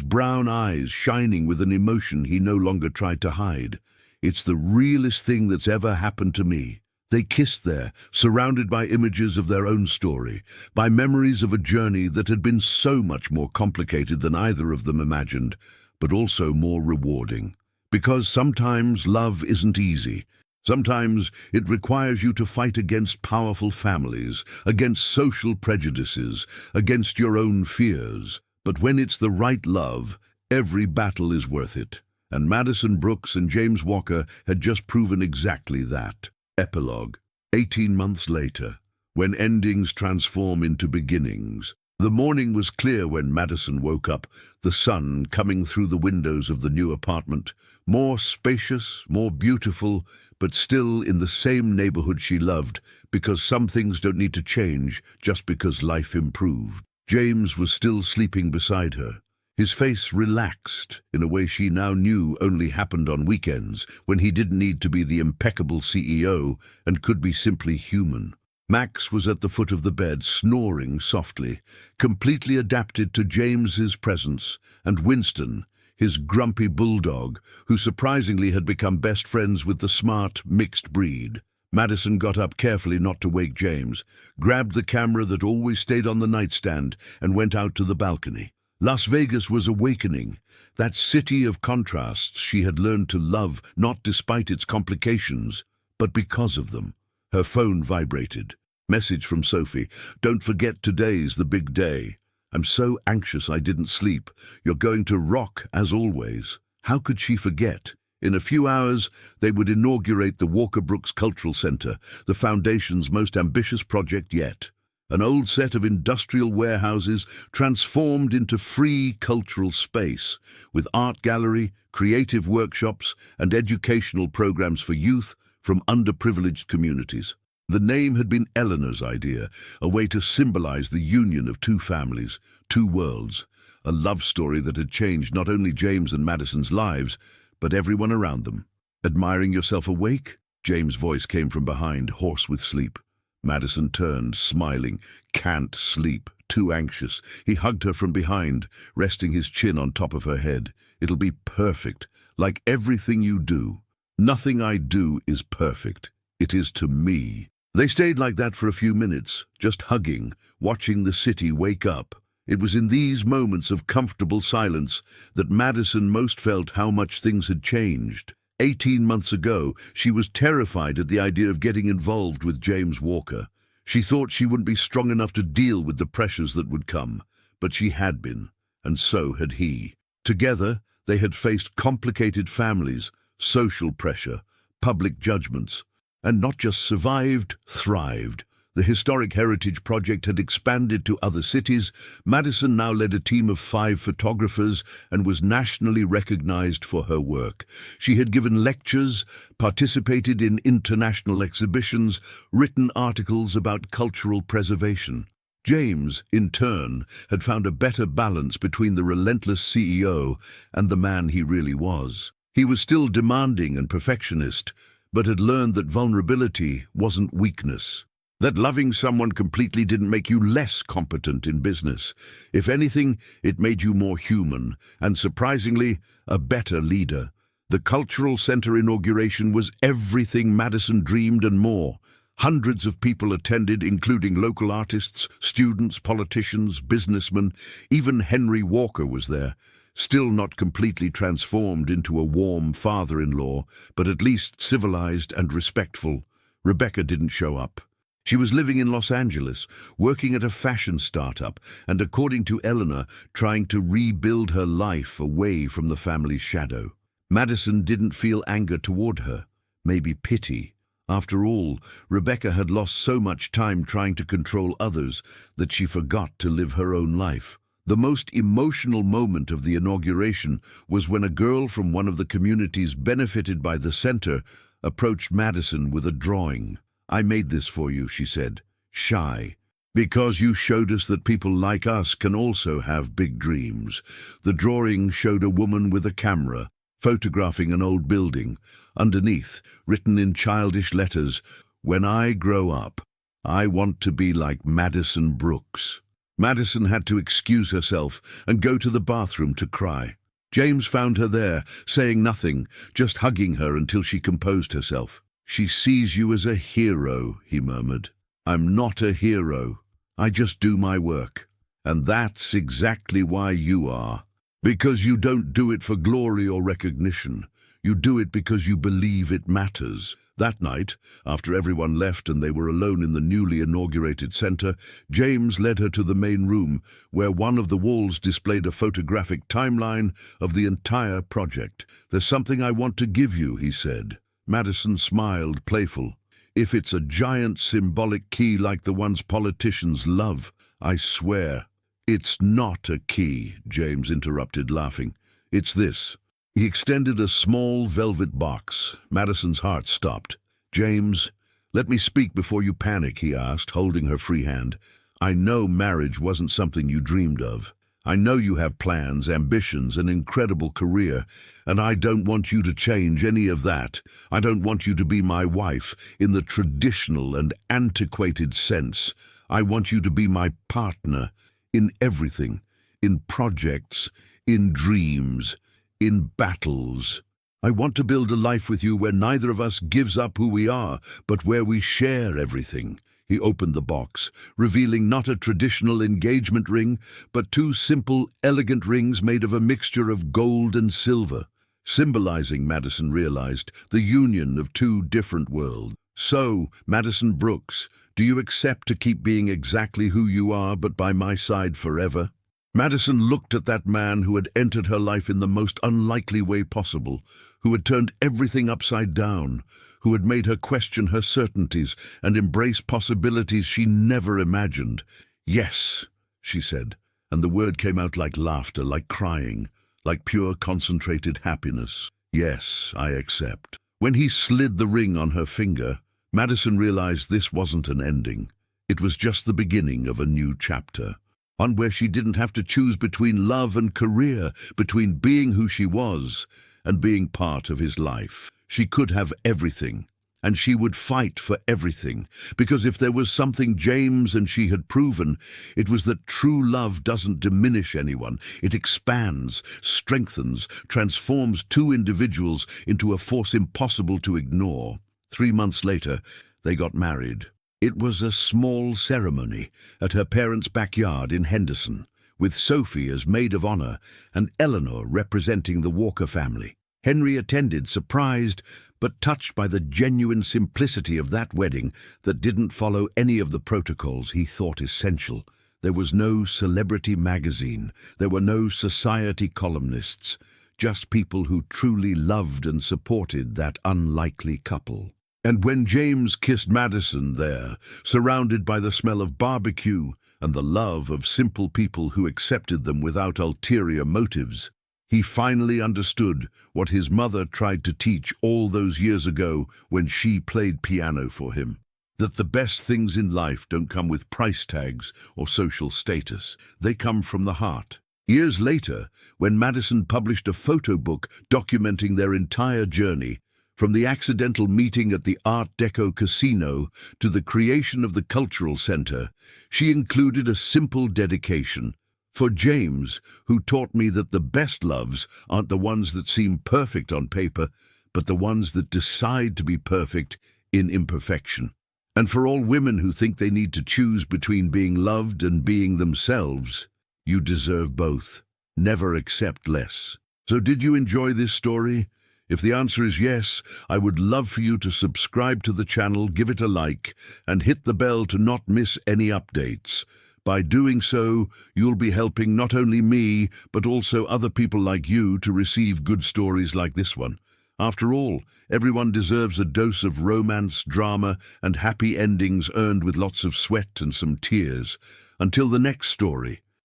brown eyes shining with an emotion he no longer tried to hide. "It's the realest thing that's ever happened to me." They kissed there, surrounded by images of their own story, by memories of a journey that had been so much more complicated than either of them imagined, but also more rewarding. Because sometimes love isn't easy. Sometimes it requires you to fight against powerful families, against social prejudices, against your own fears. But when it's the right love, every battle is worth it. And Madison Brooks and James Walker had just proven exactly that. Epilogue. 18 months later, when endings transform into beginnings. The morning was clear when Madison woke up, the sun coming through the windows of the new apartment, more spacious, more beautiful, but still in the same neighborhood she loved, because some things don't need to change just because life improved. James was still sleeping beside her. His face relaxed in a way she now knew only happened on weekends, when he didn't need to be the impeccable CEO and could be simply human. Max was at the foot of the bed, snoring softly, completely adapted to James's presence, and Winston, his grumpy bulldog, who surprisingly had become best friends with the smart, mixed breed. Madison got up carefully not to wake James, grabbed the camera that always stayed on the nightstand, and went out to the balcony. Las Vegas was awakening, that city of contrasts she had learned to love, not despite its complications, but because of them. Her phone vibrated. Message from Sophie. "Don't forget today's the big day. I'm so anxious I didn't sleep. You're going to rock as always." How could she forget? In a few hours, they would inaugurate the Walker Brooks Cultural Center, the Foundation's most ambitious project yet. An old set of industrial warehouses transformed into free cultural space, with art gallery, creative workshops, and educational programs for youth from underprivileged communities. The name had been Eleanor's idea, a way to symbolize the union of two families, two worlds, a love story that had changed not only James and Madison's lives, but everyone around them. "Admiring yourself awake?" James' voice came from behind, hoarse with sleep. Madison turned, smiling. "Can't sleep. Too anxious." He hugged her from behind, resting his chin on top of her head. "It'll be perfect, like everything you do." "Nothing I do is perfect. It is to me." They stayed like that for a few minutes, just hugging, watching the city wake up. It was in these moments of comfortable silence that Madison most felt how much things had changed. 18 months ago, she was terrified at the idea of getting involved with James Walker. She thought she wouldn't be strong enough to deal with the pressures that would come, but she had been, and so had he. Together, they had faced complicated families, social pressure, public judgments, and not just survived, thrived. The Historic Heritage Project had expanded to other cities. Madison now led a team of 5 photographers and was nationally recognized for her work. She had given lectures, participated in international exhibitions, written articles about cultural preservation. James, in turn, had found a better balance between the relentless CEO and the man he really was. He was still demanding and perfectionist, but had learned that vulnerability wasn't weakness. That loving someone completely didn't make you less competent in business. If anything, it made you more human, and surprisingly, a better leader. The Cultural Center inauguration was everything Madison dreamed and more. Hundreds of people attended, including local artists, students, politicians, businessmen. Even Henry Walker was there. Still not completely transformed into a warm father-in-law, but at least civilized and respectful. Rebecca didn't show up. She was living in Los Angeles, working at a fashion startup, and according to Eleanor, trying to rebuild her life away from the family's shadow. Madison didn't feel anger toward her, maybe pity. After all, Rebecca had lost so much time trying to control others that she forgot to live her own life. The most emotional moment of the inauguration was when a girl from one of the communities benefited by the center approached Madison with a drawing. "I made this for you," she said, shy, "because you showed us that people like us can also have big dreams." The drawing showed a woman with a camera, photographing an old building. Underneath, written in childish letters, "When I grow up, I want to be like Madison Brooks." Madison had to excuse herself and go to the bathroom to cry. James found her there, saying nothing, just hugging her until she composed herself. "She sees you as a hero," he murmured. "I'm not a hero. I just do my work. And that's exactly why you are. Because you don't do it for glory or recognition. You do it because you believe it matters." That night, after everyone left and they were alone in the newly inaugurated center, James led her to the main room, where one of the walls displayed a photographic timeline of the entire project. "There's something I want to give you," he said. Madison smiled, playful. "If it's a giant symbolic key like the ones politicians love, I swear." "It's not a key," James interrupted, laughing. "It's this." He extended a small velvet box. Madison's heart stopped. "James, let me speak before you panic," he asked, holding her free hand. "I know marriage wasn't something you dreamed of. I know you have plans, ambitions, an incredible career, and I don't want you to change any of that. I don't want you to be my wife in the traditional and antiquated sense. I want you to be my partner in everything, in projects, in dreams, in battles. I want to build a life with you where neither of us gives up who we are, but where we share everything." He opened the box, revealing not a traditional engagement ring, but two simple, elegant rings made of a mixture of gold and silver, symbolizing, Madison realized, the union of two different worlds. "So, Madison Brooks, do you accept to keep being exactly who you are, but by my side forever?" Madison looked at that man who had entered her life in the most unlikely way possible, who had turned everything upside down, who had made her question her certainties and embrace possibilities she never imagined. "Yes," she said, and the word came out like laughter, like crying, like pure concentrated happiness. "Yes, I accept." When he slid the ring on her finger, Madison realized this wasn't an ending. It was just the beginning of a new chapter. One where she didn't have to choose between love and career, between being who she was and being part of his life. She could have everything, and she would fight for everything, because if there was something James and she had proven, it was that true love doesn't diminish anyone. It expands, strengthens, transforms two individuals into a force impossible to ignore. 3 months later, they got married. It was a small ceremony at her parents' backyard in Henderson, with Sophie as maid of honor and Eleanor representing the Walker family. Henry attended, surprised but touched by the genuine simplicity of that wedding that didn't follow any of the protocols he thought essential. There was no celebrity magazine, there were no society columnists, just people who truly loved and supported that unlikely couple. And when James kissed Madison there, surrounded by the smell of barbecue and the love of simple people who accepted them without ulterior motives, he finally understood what his mother tried to teach all those years ago when she played piano for him. That the best things in life don't come with price tags or social status. They come from the heart. Years later, when Madison published a photo book documenting their entire journey, from the accidental meeting at the Art Deco casino to the creation of the cultural center, she included a simple dedication. "For James, who taught me that the best loves aren't the ones that seem perfect on paper, but the ones that decide to be perfect in imperfection. And for all women who think they need to choose between being loved and being themselves, you deserve both. Never accept less." So did you enjoy this story? If the answer is yes, I would love for you to subscribe to the channel, give it a like, and hit the bell to not miss any updates. By doing so, you'll be helping not only me, but also other people like you to receive good stories like this one. After all, everyone deserves a dose of romance, drama, and happy endings earned with lots of sweat and some tears. Until the next story.